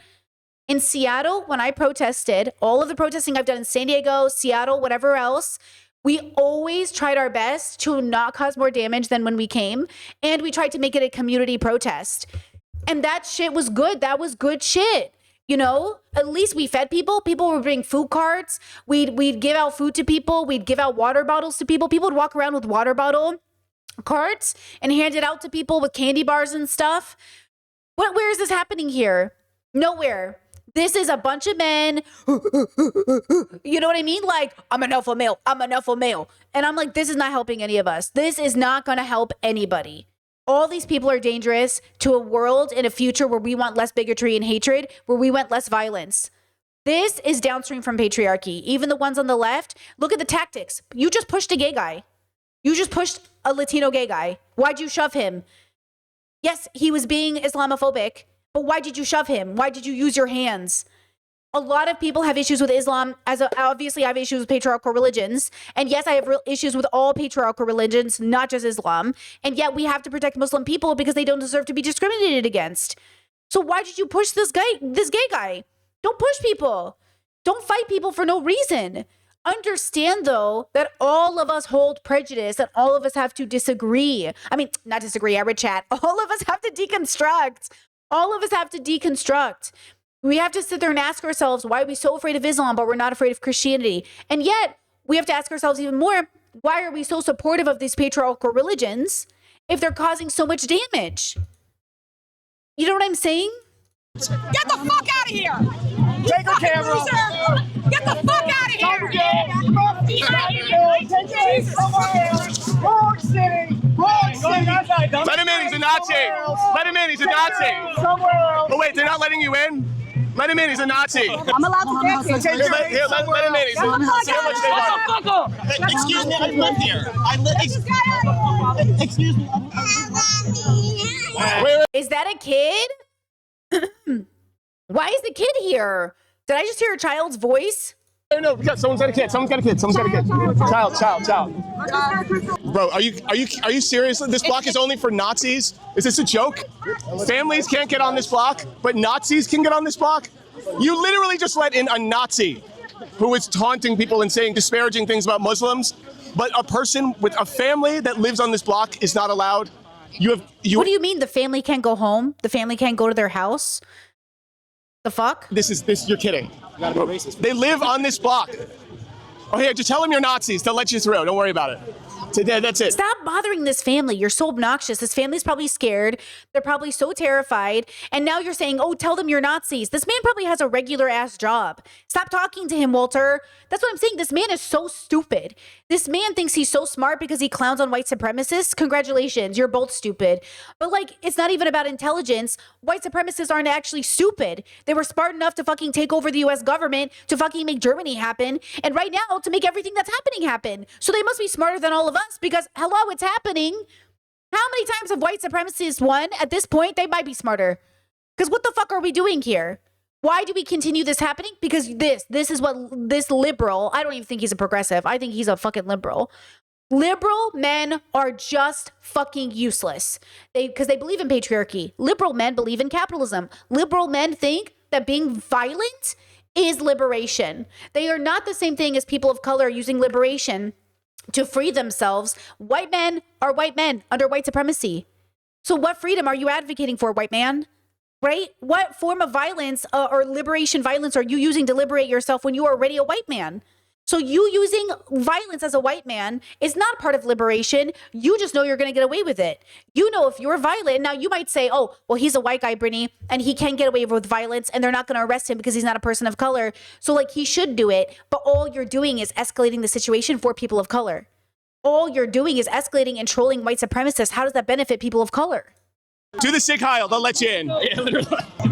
In Seattle, when I protested, all of the protesting I've done in San Diego, Seattle, whatever else, we always tried our best to not cause more damage than when we came. And we tried to make it a community protest. And that shit was good. That was good shit. You know, at least we fed people. People would bring food carts. We'd give out food to people. We'd give out water bottles to people. People would walk around with water bottle carts and hand it out to people with candy bars and stuff. Where is this happening here? Nowhere. This is a bunch of men. You know what I mean? Like, I'm an alpha male. I'm an alpha male. And I'm like, this is not helping any of us. This is not going to help anybody. All these people are dangerous to a world in a future where we want less bigotry and hatred, where we want less violence. This is downstream from patriarchy. Even the ones on the left, look at the tactics. You just pushed a gay guy. You just pushed a Latino gay guy. Why'd you shove him? Yes, he was being Islamophobic, but why did you shove him? Why did you use your hands? A lot of people have issues with Islam. Obviously, I have issues with patriarchal religions. And yes, I have issues with all patriarchal religions, not just Islam. And yet we have to protect Muslim people because they don't deserve to be discriminated against. So why did you push this gay guy? Don't push people. Don't fight people for no reason. Understand, though, that all of us hold prejudice and all of us have to disagree. I mean, not disagree, I read chat. All of us have to deconstruct. All of us have to deconstruct. We have to sit there and ask ourselves, why are we so afraid of Islam, but we're not afraid of Christianity? And yet, we have to ask ourselves even more, why are we so supportive of these patriarchal religions if they're causing so much damage? You know what I'm saying? Get the fuck out of here! Take her camera. Get the fuck out of here! Wrong city. Wrong city. Let him in. He's a Nazi. Let him in. He's a Nazi. Somewhere else. Oh, wait. They're not letting you in? Let him in. He's a Nazi. I'm allowed to dance here. Here, let him in. See how much they want. Excuse me, I live here. Excuse me. Is that a kid? Why is the kid here? Did I just hear a child's voice? No, someone's got a kid. Someone's got a kid. Child. Bro, are you serious? This block is only for Nazis? Is this a joke? Families can't get on this block, but Nazis can get on this block? You literally just let in a Nazi who is taunting people and saying disparaging things about Muslims, but a person with a family that lives on this block is not allowed. What do you mean the family can't go home? The family can't go to their house? The fuck? You're kidding. They live on this block. Oh, here, just tell them you're Nazis. They'll let you through. Don't worry about it. Today, that's it. Stop bothering this family. You're so obnoxious. This family's probably scared. They're probably so terrified. And now you're saying, oh, tell them you're Nazis. This man probably has a regular ass job. Stop talking to him, Walter. That's what I'm saying. This man is so stupid. This man thinks he's so smart because he clowns on white supremacists. Congratulations. You're both stupid. But like, it's not even about intelligence. White supremacists aren't actually stupid. They were smart enough to fucking take over the US government, to fucking make Germany happen. And right now to make everything that's happening happen. So they must be smarter than all of us because, hello, it's happening. How many times have white supremacists won? At this point, they might be smarter. Because what the fuck are we doing here? Why do we continue this happening? Because this is what this liberal, I don't even think he's a progressive. I think he's a fucking liberal. Liberal men are just fucking useless. Because they believe in patriarchy. Liberal men believe in capitalism. Liberal men think that being violent is liberation. They are not the same thing as people of color using liberation to free themselves. White men are white men under white supremacy. So what freedom are you advocating for, white man? Right? What form of violence or liberation violence are you using to liberate yourself when you are already a white man? So you using violence as a white man is not part of liberation. You just know you're going to get away with it. You know if you're violent, now you might say, oh, well, he's a white guy, Brittany, and he can get away with violence and they're not going to arrest him because he's not a person of color. So like he should do it. But all you're doing is escalating the situation for people of color. All you're doing is escalating and trolling white supremacists. How does that benefit people of color? Do the Sig Heil. They'll let you in. Yeah, literally.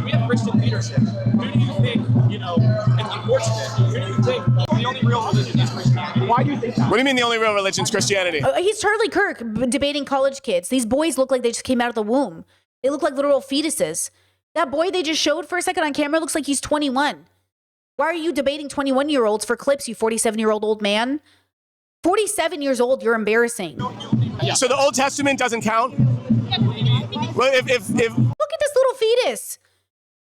We have Christian leadership. Who do you think, it's unfortunate, who do you think the only real religion is Christianity? Why do you think that? What do you mean the only real religion is Christianity? He's Charlie Kirk debating college kids. These boys look like they just came out of the womb. They look like literal fetuses. That boy they just showed for a second on camera looks like he's 21. Why are you debating 21-year-olds for clips, you 47-year-old old man? 47 years old, you're embarrassing. So the Old Testament doesn't count? Well, if look at this little fetus.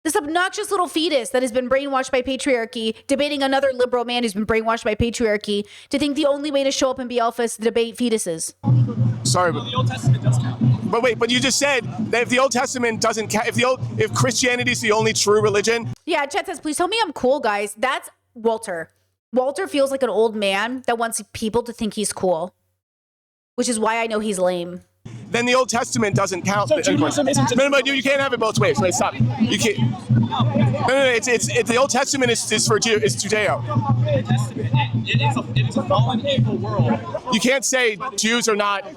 This obnoxious little fetus that has been brainwashed by patriarchy, debating another liberal man who's been brainwashed by patriarchy to think the only way to show up and be alpha is to debate fetuses. Sorry, The Old Testament does count. but wait, but you just said that if the Old Testament doesn't count, if Christianity is the only true religion. Yeah, Chet says, please tell me I'm cool, guys. That's Walter. Walter feels like an old man that wants people to think he's cool, which is why I know he's lame. Then the Old Testament doesn't count. So Judaism isn't No, you can't have it both ways. Wait, stop. You can't. No. It's the Old Testament is for is Judeo. The Testament, it is a fallen, evil world. You can't say Jews are not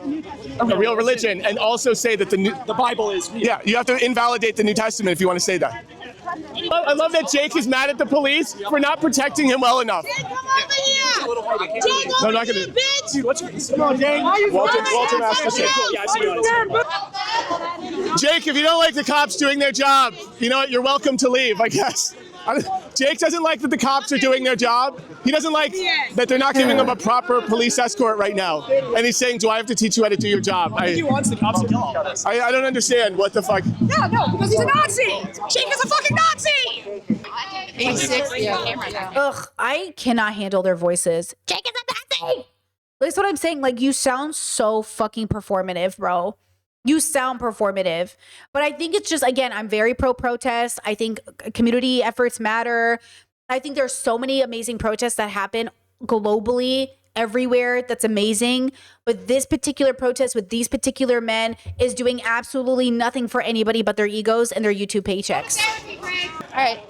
a real religion and also say that the Bible is real. Yeah, you have to invalidate the New Testament if you want to say that. I love that Jake is mad at the police for not protecting him well enough. Jake, come over here! Jake, No, over not gonna. here, bitch! Dude, what's your Instagram? Come on, Jake. Walter Masters. Okay, cool. Yeah, I see you on Instagram. Jake, if you don't like the cops doing their job, you know what? You're welcome to leave, I guess. Jake doesn't like that the cops are doing their job. He doesn't like that they're not giving him a proper police escort right now. And he's saying, do I have to teach you how to do your job? I think he wants the cops to kill all of us. I don't understand. What the fuck? No, because he's a Nazi! Jake is a fucking Nazi! 86, yeah. Ugh, I cannot handle their voices. Jake is a Nazi! That's what I'm saying. Like, you sound so fucking performative, bro. You sound performative. But I think it's just, again, I'm very pro-protest. I think community efforts matter. I think there's so many amazing protests that happen globally, everywhere. That's amazing. But this particular protest with these particular men is doing absolutely nothing for anybody but their egos and their YouTube paychecks. All right.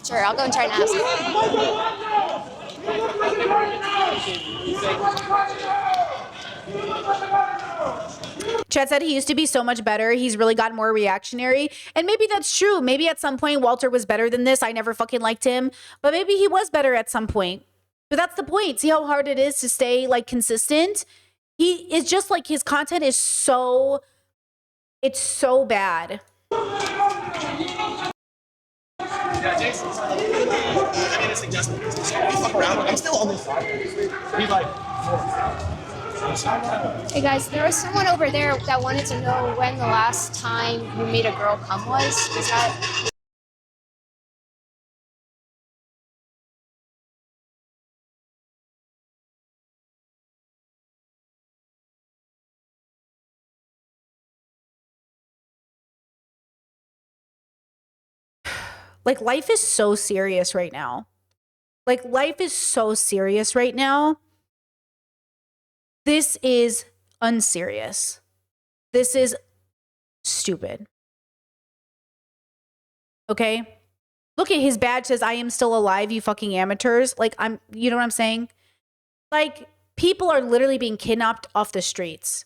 Sure, I'll go and try and ask. Chet said he used to be so much better. He's really got more reactionary. And maybe that's true. Maybe at some point Walter was better than this. I never fucking liked him. But maybe he was better at some point. But that's the point. See how hard it is to stay like consistent? He is just like his content is so, it's so bad. Yeah, Jason. I mean, it's suggesting fuck around. I'm still on this side. He's like. Hey guys, there was someone over there that wanted to know when the last time you made a girl come was. Is that? Like, life is so serious right now. Like, life is so serious right now. This is unserious. This is stupid. Okay? Look at his badge says, I am still alive, you fucking amateurs. Like, you know what I'm saying? Like, people are literally being kidnapped off the streets.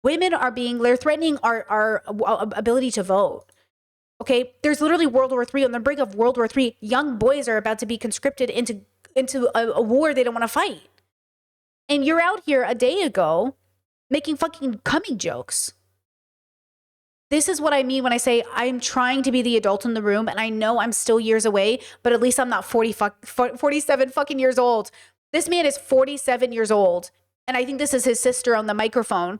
Women are they're threatening our ability to vote. Okay, there's literally World War III. On the brink of World War III, young boys are about to be conscripted into a war they don't want to fight. And you're out here a day ago making fucking cummy jokes. This is what I mean when I say I'm trying to be the adult in the room, and I know I'm still years away, but at least I'm not 47 fucking years old. This man is 47 years old, and I think this is his sister on the microphone,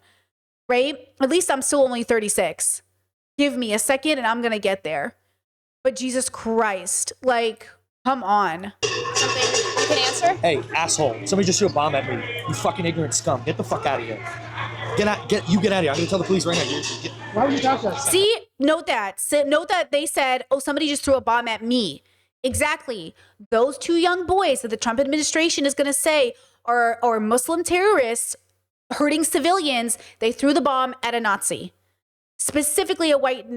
right? At least I'm still only 36. Give me a second and I'm going to get there. But Jesus Christ, like, come on. Something you can answer? Hey, asshole. Somebody just threw a bomb at me. You fucking ignorant scum. Get the fuck out of here. Get out of here. I'm going to tell the police right now. Why would you talk to us? See, note that. Note that they said, oh, somebody just threw a bomb at me. Exactly. Those two young boys that the Trump administration is going to say are Muslim terrorists hurting civilians. They threw the bomb at a Nazi. Specifically a white,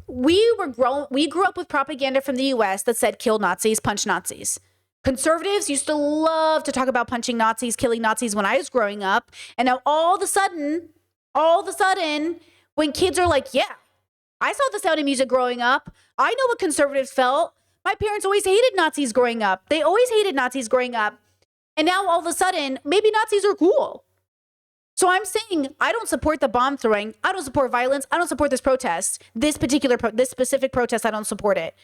we grew up with propaganda from the US that said kill Nazis, punch Nazis. Conservatives used to love to talk about punching Nazis, killing Nazis when I was growing up. And now all of a sudden, when kids are like, yeah, I saw The Sound of Music growing up. I know what conservatives felt. My parents always hated Nazis growing up. They always hated Nazis growing up. And now all of a sudden, maybe Nazis are cool. So I'm saying I don't support the bomb throwing. I don't support violence. I don't support this protest. This specific protest, I don't support it.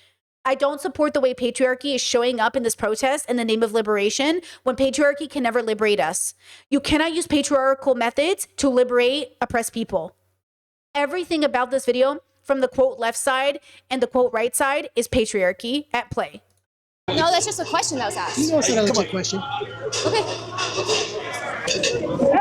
I don't support the way patriarchy is showing up in this protest in the name of liberation when patriarchy can never liberate us. You cannot use patriarchal methods to liberate oppressed people. Everything about this video from the quote left side and the quote right side is patriarchy at play. No, that's just a question that was asked. You know it's not a legit question. Okay.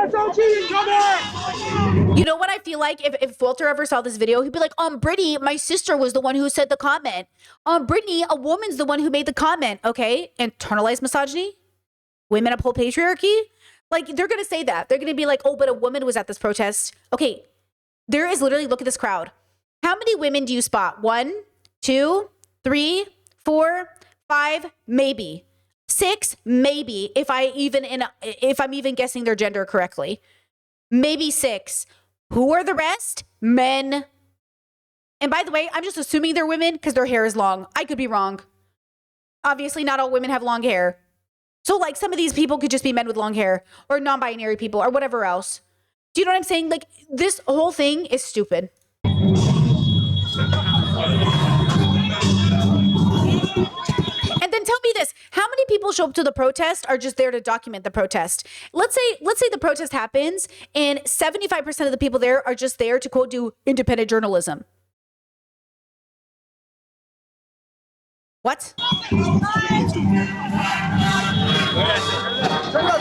SOG, come here! You know what I feel like? If Walter ever saw this video, he'd be like, Brittany, my sister was the one who said the comment. Brittany, a woman's the one who made the comment, okay? Internalized misogyny? Women uphold patriarchy? Like, they're going to say that. They're going to be like, oh, but a woman was at this protest. Okay, there is literally, look at this crowd. How many women do you spot? 1, 2, 3, 4, 5, maybe. 6, maybe, if I'm even guessing their gender correctly. Maybe 6. Who are the rest? Men. And by the way, I'm just assuming they're women because their hair is long. I could be wrong. Obviously, not all women have long hair. So, like, some of these people could just be men with long hair or non-binary people or whatever else. Do you know what I'm saying? Like, this whole thing is stupid. And then tell me this, how many people show up to the protest are just there to document the protest? Let's say the protest happens and 75% of the people there are just there to, quote, do independent journalism. What?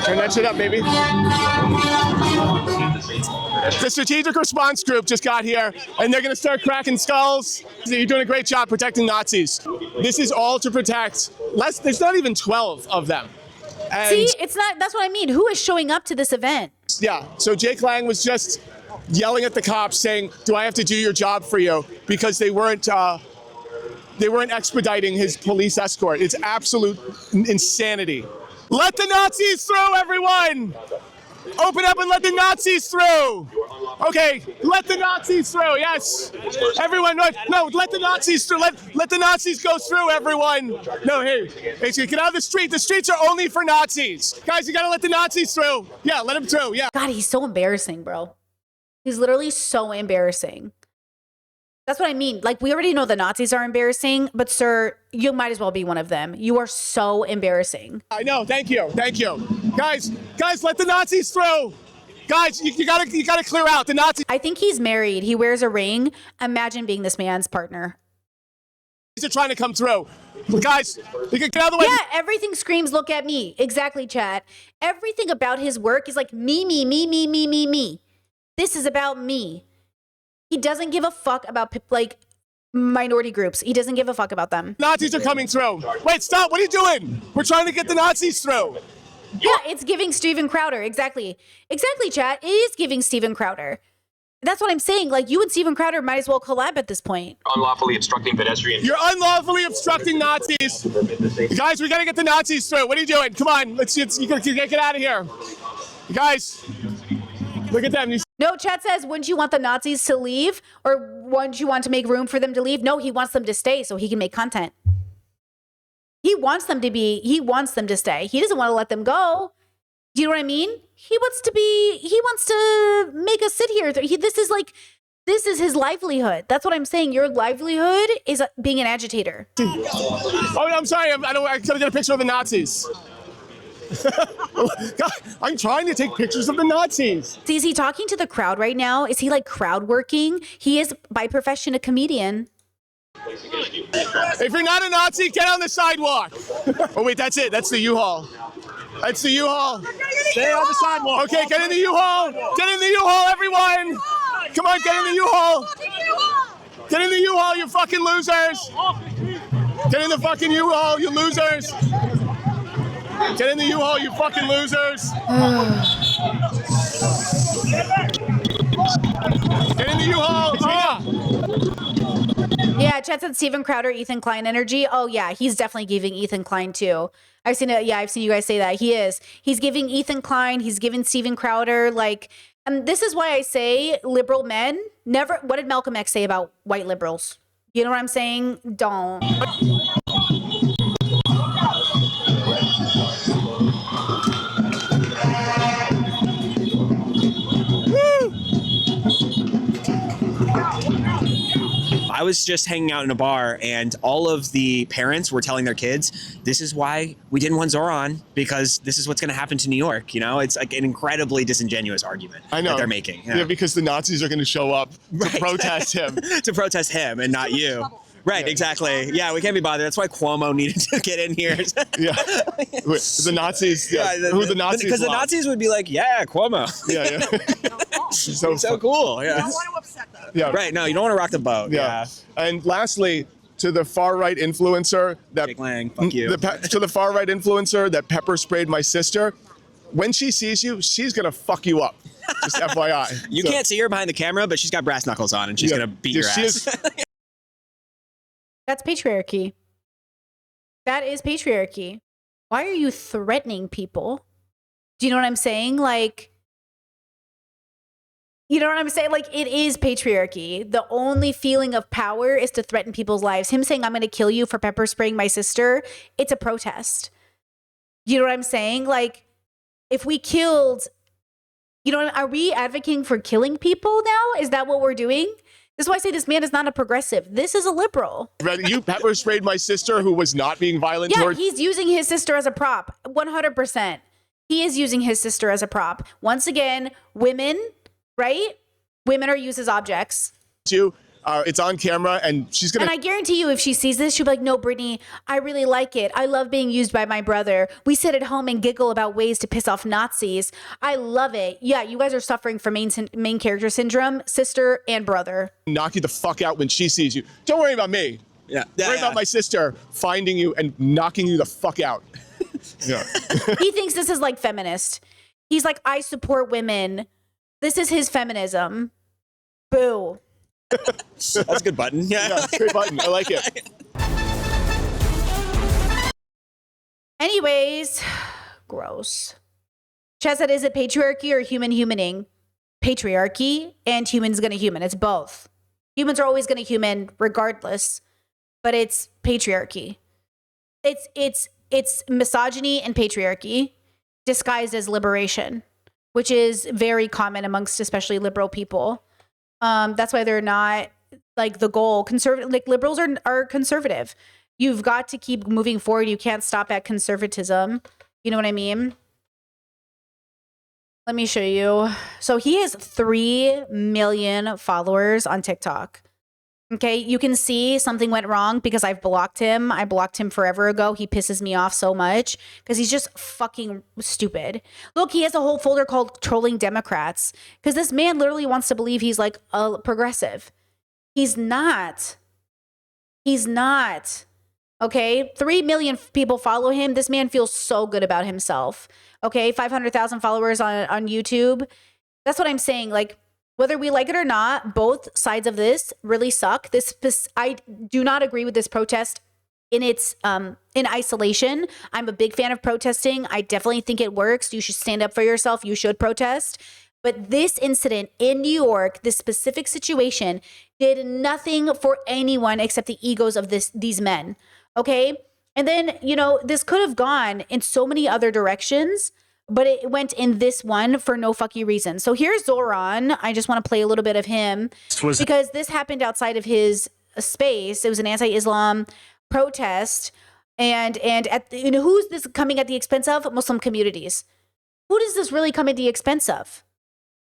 Turn that shit up, baby. The Strategic Response Group just got here, and they're going to start cracking skulls. You're doing a great job protecting Nazis. This is all to protect there's not even 12 of them. And see, it's not, that's what I mean. Who is showing up to this event? yeah, so Jake Lang was just yelling at the cops saying, do I have to do your job for you? Because they weren't expediting his police escort. It's absolute insanity. Let the Nazis through, everyone! Open up and let the Nazis through! Okay, let the Nazis through, yes! Everyone, no, let the Nazis through, let the Nazis go through, everyone! No, hey, get out of the street, the streets are only for Nazis! Guys, you gotta let the Nazis through! Yeah, let them through, yeah. God, he's so embarrassing, bro. He's literally so embarrassing. That's what I mean. Like, we already know the Nazis are embarrassing, but sir, you might as well be one of them. You are so embarrassing. I know. Thank you. Guys, let the Nazis through. Guys, you gotta clear out the Nazis. I think he's married. He wears a ring. Imagine being this man's partner. Are trying to come through. Guys, you can get out of the way. Yeah, everything screams, look at me. Exactly, chat. Everything about his work is like me. This is about me. He doesn't give a fuck about, like, minority groups. He doesn't give a fuck about them. Nazis are coming through. Wait, stop. What are you doing? We're trying to get the Nazis through. Yeah, it's giving Steven Crowder. Exactly, chat. It is giving Steven Crowder. That's what I'm saying. Like, you and Steven Crowder might as well collab at this point. Unlawfully obstructing pedestrians. You're unlawfully obstructing Nazis. Guys, we got to get the Nazis through. What are you doing? Come on. You get out of here. Guys, look at them. No, chat says, wouldn't you want the Nazis to leave? Or wouldn't you want to make room for them to leave? No, he wants them to stay so he can make content. He wants them to stay. He doesn't want to let them go. Do you know what I mean? He wants to make us sit here. This is his livelihood. That's what I'm saying. Your livelihood is being an agitator. Oh, I'm sorry. I gotta get a picture of the Nazis. God, I'm trying to take pictures of the Nazis. See, is he talking to the crowd right now? Is he like crowd working? He is by profession a comedian. If you're not a Nazi, get on the sidewalk. Oh wait, that's it. That's the U-Haul. That's the U-Haul. Stay on the sidewalk. Okay, get in the U-Haul. Get in the U-Haul, everyone. Come on, get in the U-Haul. Get in the U-Haul, you fucking losers. Get in the fucking U-Haul, you losers. Get in the U-Haul, you fucking losers. Get in the U-Haul. Yeah, chat said Steven Crowder, Ethan Klein energy. Oh yeah, he's definitely giving Ethan Klein too. I've seen it. Yeah, I've seen you guys say that. He is. He's giving Ethan Klein. He's giving Steven Crowder. Like, and this is why I say liberal men never. What did Malcolm X say about white liberals? You know what I'm saying? Don't. I was just hanging out in a bar, and all of the parents were telling their kids, this is why we didn't want Zoran, because this is what's going to happen to New York. You know, it's like an incredibly disingenuous argument that they're making. Yeah, because the Nazis are going to show up to protest him. To protest him and not you. Right, exactly. Yeah, we can't be bothered. That's why Cuomo needed to get in here. Yeah. The Nazis, who the Nazis because the lost. Nazis would be like, yeah, Cuomo. Yeah. so cool. Yeah. You don't want to upset them. Yeah. Right, no, you don't want to rock the boat. Yeah. And lastly, to the far-right influencer that Jake Lang, fuck you. to the far-right influencer that pepper sprayed my sister, when she sees you, she's going to fuck you up. Just FYI. You can't see her behind the camera, but she's got brass knuckles on, and she's going to beat your ass. That's patriarchy. That is patriarchy. Why are you threatening people? Do you know what I'm saying? Like, you know what I'm saying? Like, it is patriarchy. The only feeling of power is to threaten people's lives. Him saying, I'm going to kill you for pepper spraying my sister, it's a protest. You know what I'm saying? Like, if we killed, you know, are we advocating for killing people now? Is that what we're doing? This is why I say this man is not a progressive. This is a liberal. You pepper sprayed my sister who was not being violent Yeah, toward... he's using his sister as a prop. 100%. He is using his sister as a prop. Once again, women, right? Women are used as objects. It's on camera, and she's going And I guarantee you, if she sees this, she'll be like, no, Brittany, I really like it. I love being used by my brother. We sit at home and giggle about ways to piss off Nazis. I love it. Yeah, you guys are suffering from main character syndrome, sister and brother. knock you the fuck out when she sees you. Don't worry about me. Yeah. Worry about my sister finding you and knocking you the fuck out. Yeah. He thinks this is like feminist. He's like, I support women. This is his feminism. Boo. That's a good button. Yeah, great button. I like it. Anyways, gross. Chad said, is it patriarchy or humaning? Patriarchy and humans gonna human. It's both. Humans are always gonna human regardless, but it's patriarchy. It's misogyny and patriarchy disguised as liberation, which is very common amongst especially liberal people. That's why they're not like the goal. Like liberals are conservative. You've got to keep moving forward. You can't stop at conservatism. You know what I mean? Let me show you. So he has 3 million followers on TikTok. Okay, you can see something went wrong because I've blocked him. I blocked him forever ago. He pisses me off so much because he's just fucking stupid. Look, he has a whole folder called Trolling Democrats because this man literally wants to believe he's like a progressive. He's not. He's not. Okay, 3 million people follow him. This man feels so good about himself. Okay, 500,000 followers on YouTube. That's what I'm saying. Like, whether we like it or not, both sides of this really suck. I do not agree with this protest in its in isolation. I'm a big fan of protesting. I definitely think it works. You should stand up for yourself. You should protest. But this incident in New York, this specific situation, did nothing for anyone except the egos of these men. Okay? And then, you know, this could have gone in so many other directions, but it went in this one for no fucking reason. So here's Zoran. I just want to play a little bit of him because this happened outside of his space. It was an anti-Islam protest. And who's this coming at the expense of? Muslim communities. Who does this really come at the expense of?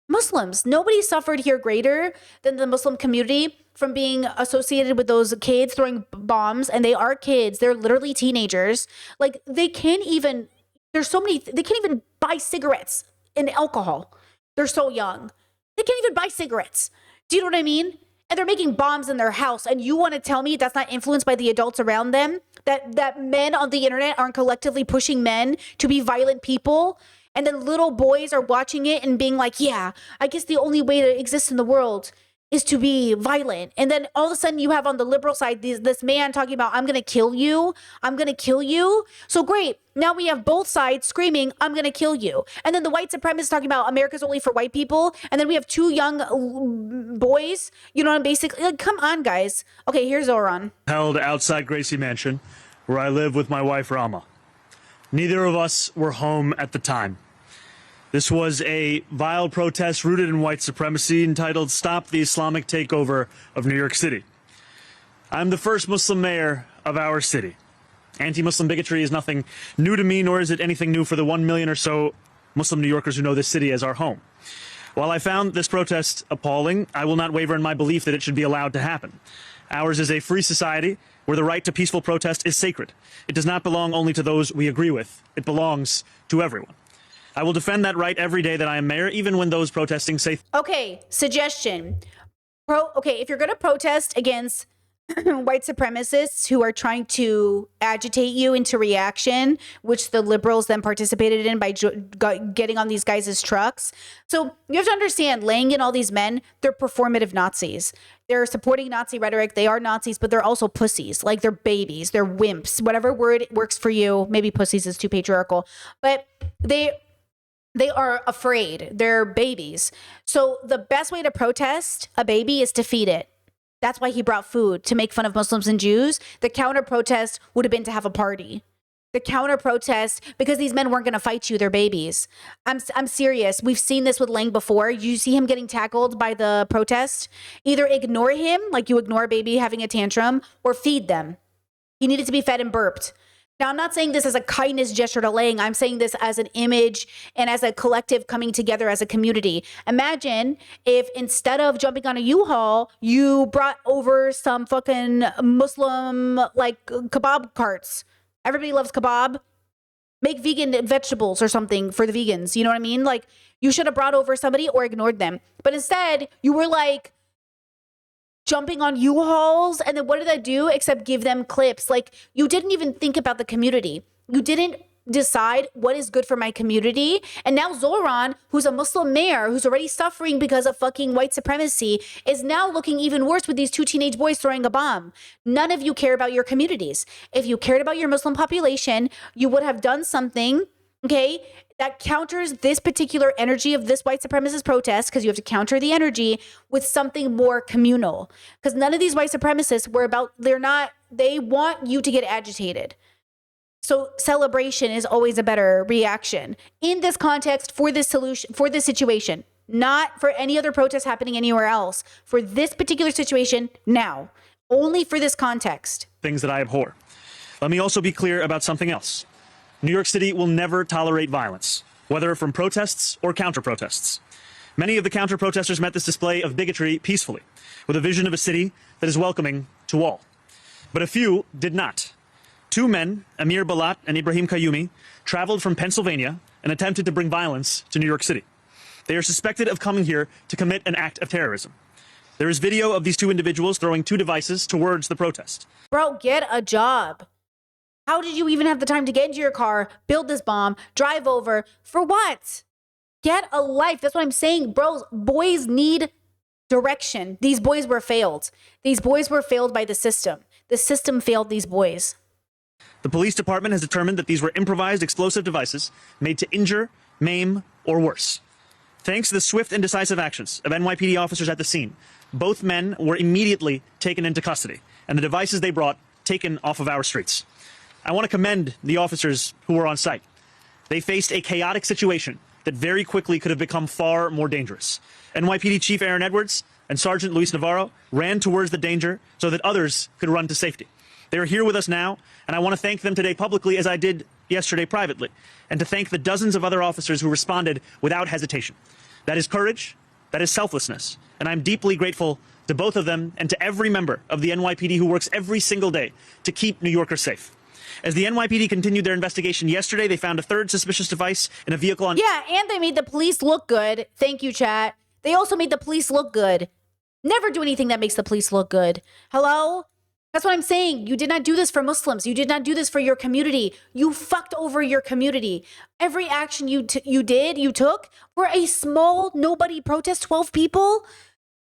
Muslims. Nobody suffered here greater than the Muslim community from being associated with those kids throwing bombs. And they are kids. They're literally teenagers. Like, they can't even... There's so many, they can't even buy cigarettes and alcohol. They're so young. They can't even buy cigarettes. Do you know what I mean? And they're making bombs in their house. And you want to tell me that's not influenced by the adults around them? That men on the internet aren't collectively pushing men to be violent people? And then little boys are watching it and being like, yeah, I guess the only way to exist in the world is to be violent. And then all of a sudden you have on the liberal side this man talking about, I'm going to kill you. I'm going to kill you. So great. Now we have both sides screaming, I'm going to kill you. And then the white supremacists talking about America's only for white people. And then we have 2 young boys, you know, basically, like, come on, guys. Okay, here's Zoran. Held outside Gracie Mansion, where I live with my wife, Rama. Neither of us were home at the time. This was a vile protest rooted in white supremacy entitled Stop the Islamic Takeover of New York City. I'm the first Muslim mayor of our city. Anti-Muslim bigotry is nothing new to me, nor is it anything new for the 1 million or so Muslim New Yorkers who know this city as our home. While I found this protest appalling, I will not waver in my belief that it should be allowed to happen. Ours is a free society where the right to peaceful protest is sacred. It does not belong only to those we agree with. It belongs to everyone. I will defend that right every day that I am mayor, even when those protesting say... Okay, suggestion. If you're going to protest against white supremacists who are trying to agitate you into reaction, which the liberals then participated in by getting on these guys' trucks. So you have to understand, laying in all these men, they're performative Nazis. They're supporting Nazi rhetoric. They are Nazis, but they're also pussies. Like, they're babies. They're wimps. Whatever word works for you. Maybe pussies is too patriarchal. But they are afraid. They're babies. So the best way to protest a baby is to feed it. That's why he brought food, to make fun of Muslims and Jews. The counter protest would have been to have a party. The counter protest, because these men weren't going to fight you, they're babies. I'm serious. We've seen this with Lang before. You see him getting tackled by the protest. Either ignore him, like you ignore a baby having a tantrum, or feed them. He needed to be fed and burped. Now, I'm not saying this as a kindness gesture to Lang. I'm saying this as an image and as a collective coming together as a community. Imagine if instead of jumping on a U-Haul, you brought over some fucking Muslim, like, kebab carts. Everybody loves kebab. Make vegan vegetables or something for the vegans. You know what I mean? Like, you should have brought over somebody or ignored them. But instead, you were like, jumping on U-Hauls, and then what did I do except give them clips? Like, you didn't even think about the community. You didn't decide what is good for my community. And now Zoran, who's a Muslim mayor, who's already suffering because of fucking white supremacy, is now looking even worse with these 2 teenage boys throwing a bomb. None of you care about your communities. If you cared about your Muslim population, you would have done something, okay, that counters this particular energy of this white supremacist protest, because you have to counter the energy with something more communal. Because none of these white supremacists they want you to get agitated. So celebration is always a better reaction in this context, for this solution, for this situation, not for any other protest happening anywhere else. For this particular situation now, only for this context. Things that I abhor. Let me also be clear about something else. New York City will never tolerate violence, whether from protests or counter-protests. Many of the counter-protesters met this display of bigotry peacefully, with a vision of a city that is welcoming to all. But a few did not. 2 men, Amir Balat and Ibrahim Kayumi, traveled from Pennsylvania and attempted to bring violence to New York City. They are suspected of coming here to commit an act of terrorism. There is video of these 2 individuals throwing 2 devices towards the protest. Bro, get a job. How did you even have the time to get into your car, build this bomb, drive over? For what? Get a life. That's what I'm saying. Bros, boys need direction. These boys were failed. These boys were failed by the system. The system failed these boys. The police department has determined that these were improvised explosive devices made to injure, maim, or worse. Thanks to the swift and decisive actions of NYPD officers at the scene, both men were immediately taken into custody, and the devices they brought taken off of our streets. I want to commend the officers who were on site. They faced a chaotic situation that very quickly could have become far more dangerous. NYPD Chief Aaron Edwards and Sergeant Luis Navarro ran towards the danger so that others could run to safety. They are here with us now, and I want to thank them today publicly, as I did yesterday privately, and to thank the dozens of other officers who responded without hesitation. That is courage, that is selflessness, and I'm deeply grateful to both of them and to every member of the NYPD who works every single day to keep New Yorkers safe. As the NYPD continued their investigation yesterday, they found a 3rd suspicious device in a vehicle on... Yeah, and they made the police look good. Thank you, chat. They also made the police look good. Never do anything that makes the police look good. Hello? That's what I'm saying. You did not do this for Muslims. You did not do this for your community. You fucked over your community. Every action you took for a small nobody protest, 12 people.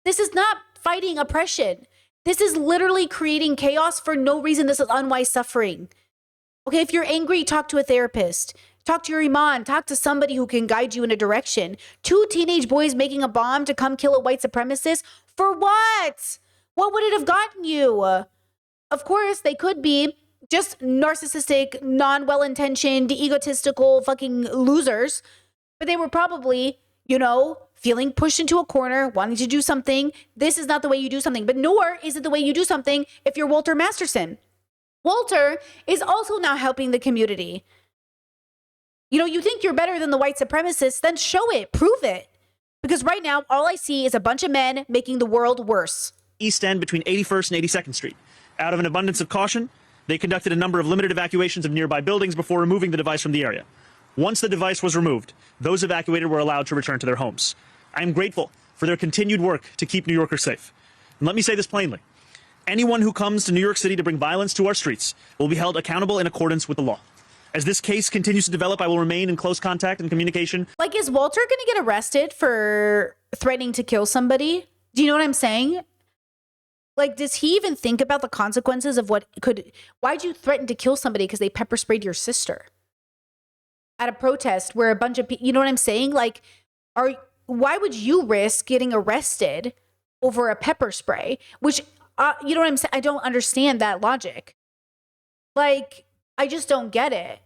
This is not fighting oppression. This is literally creating chaos for no reason. This is unwise suffering. Okay, if you're angry, talk to a therapist. Talk to your imam. Talk to somebody who can guide you in a direction. 2 teenage boys making a bomb to come kill a white supremacist? For what? What would it have gotten you? Of course, they could be just narcissistic, non-well-intentioned, egotistical fucking losers. But they were probably feeling pushed into a corner, wanting to do something. This is not the way you do something, but nor is it the way you do something if you're Walter Masterson. Walter is also now helping the community. You think you're better than the white supremacists, then show it, prove it. Because right now, all I see is a bunch of men making the world worse. East End between 81st and 82nd Street. Out of an abundance of caution, they conducted a number of limited evacuations of nearby buildings before removing the device from the area. Once the device was removed, those evacuated were allowed to return to their homes. I am grateful for their continued work to keep New Yorkers safe. And let me say this plainly. Anyone who comes to New York City to bring violence to our streets will be held accountable in accordance with the law. As this case continues to develop, I will remain in close contact and communication. Is Walter going to get arrested for threatening to kill somebody? Do you know what I'm saying? Does he even think about the consequences of why'd you threaten to kill somebody because they pepper sprayed your sister at a protest where a bunch of people, you know what I'm saying? Why would you risk getting arrested over a pepper spray? Which, you know what I'm saying? I don't understand that logic. I just don't get it.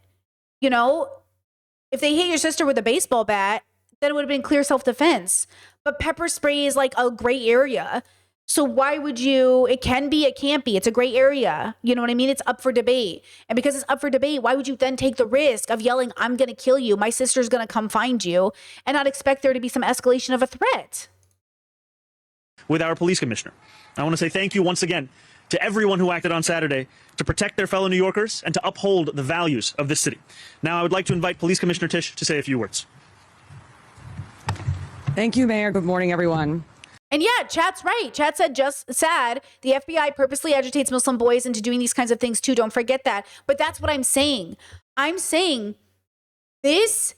If they hit your sister with a baseball bat, then it would have been clear self-defense. But pepper spray is a gray area. So why would you, it can be, it can't be. It's a gray area. You know what I mean? It's up for debate. And because it's up for debate, why would you then take the risk of yelling, I'm going to kill you, my sister's going to come find you, and not expect there to be some escalation of a threat? With our police commissioner. I want to say thank you once again to everyone who acted on Saturday to protect their fellow New Yorkers and to uphold the values of this city. Now, I would like to invite Police Commissioner Tisch to say a few words. Thank you, Mayor. Good morning, everyone. And yeah, Chat's right. Chat said just sad. The FBI purposely agitates Muslim boys into doing these kinds of things too. Don't forget that. But that's what I'm saying. I'm saying this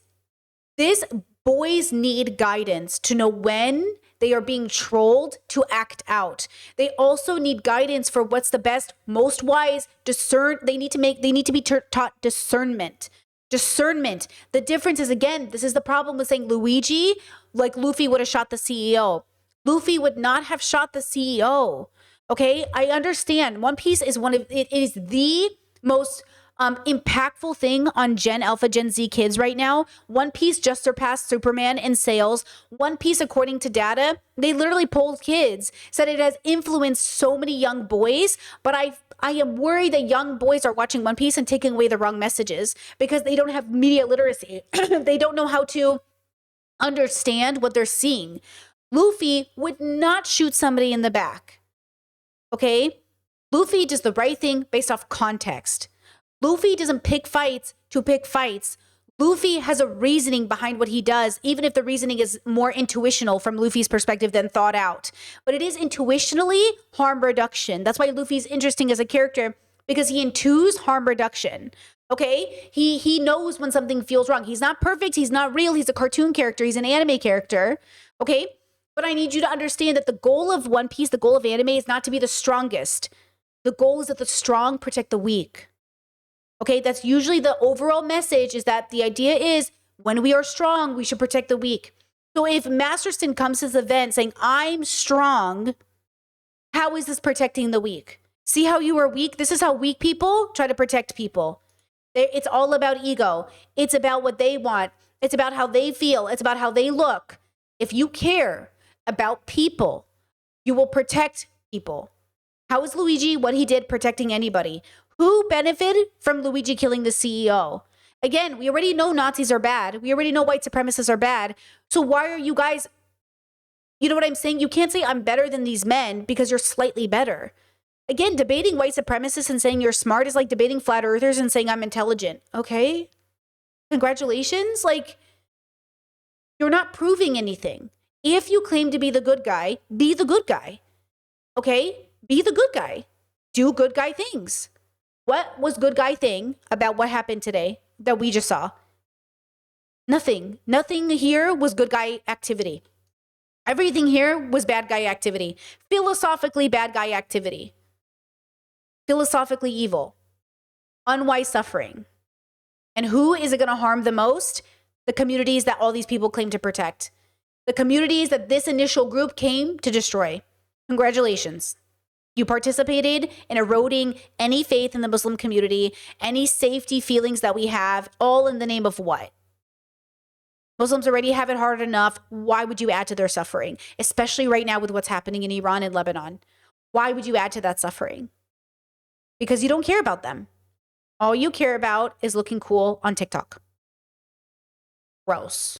boys need guidance to know when they are being trolled to act out. They also need guidance for what's the best, most wise, They need to be taught discernment. Discernment. The difference is, again, this is the problem with saying Luigi, Luffy would have shot the CEO. Luffy would not have shot the CEO. Okay, I understand. One Piece is it is the most impactful thing on Gen Alpha, Gen Z kids right now. One Piece just surpassed Superman in sales. One Piece, according to data, they literally polled kids, said it has influenced so many young boys. But I am worried that young boys are watching One Piece and taking away the wrong messages because they don't have media literacy. They don't know how to understand what they're seeing. Luffy would not shoot somebody in the back. Okay? Luffy does the right thing based off context. Luffy doesn't pick fights to pick fights. Luffy has a reasoning behind what he does, even if the reasoning is more intuitional from Luffy's perspective than thought out. But it is intuitionally harm reduction. That's why Luffy's interesting as a character, because he intues harm reduction. Okay? He knows when something feels wrong. He's not perfect. He's not real. He's a cartoon character. He's an anime character. Okay? But I need you to understand that the goal of One Piece, the goal of anime, is not to be the strongest. The goal is that the strong protect the weak. Okay, that's usually the overall message, is that the idea is when we are strong, we should protect the weak. So if Masterson comes to this event saying, I'm strong, how is this protecting the weak? See how you are weak? This is how weak people try to protect people. It's all about ego. It's about what they want. It's about how they feel. It's about how they look. If you care about people, you will protect people. How is Luigi, what he did, protecting anybody? Who benefited from Luigi killing the CEO? Again, we already know Nazis are bad. We already know white supremacists are bad. So why are you guys, you know what I'm saying? You can't say I'm better than these men because you're slightly better. Again, debating white supremacists and saying you're smart is like debating flat earthers and saying I'm intelligent. Okay? Congratulations. You're not proving anything. If you claim to be the good guy, be the good guy. Okay? Be the good guy. Do good guy things. What was good guy thing about what happened today that we just saw? Nothing. Nothing here was good guy activity. Everything here was bad guy activity. Philosophically bad guy activity. Philosophically evil. Unwise suffering. And who is it going to harm the most? The communities that all these people claim to protect. The communities that this initial group came to destroy. Congratulations. You participated in eroding any faith in the Muslim community, any safety feelings that we have, all in the name of what? Muslims already have it hard enough. Why would you add to their suffering? Especially right now with what's happening in Iran and Lebanon. Why would you add to that suffering? Because you don't care about them. All you care about is looking cool on TikTok. Gross.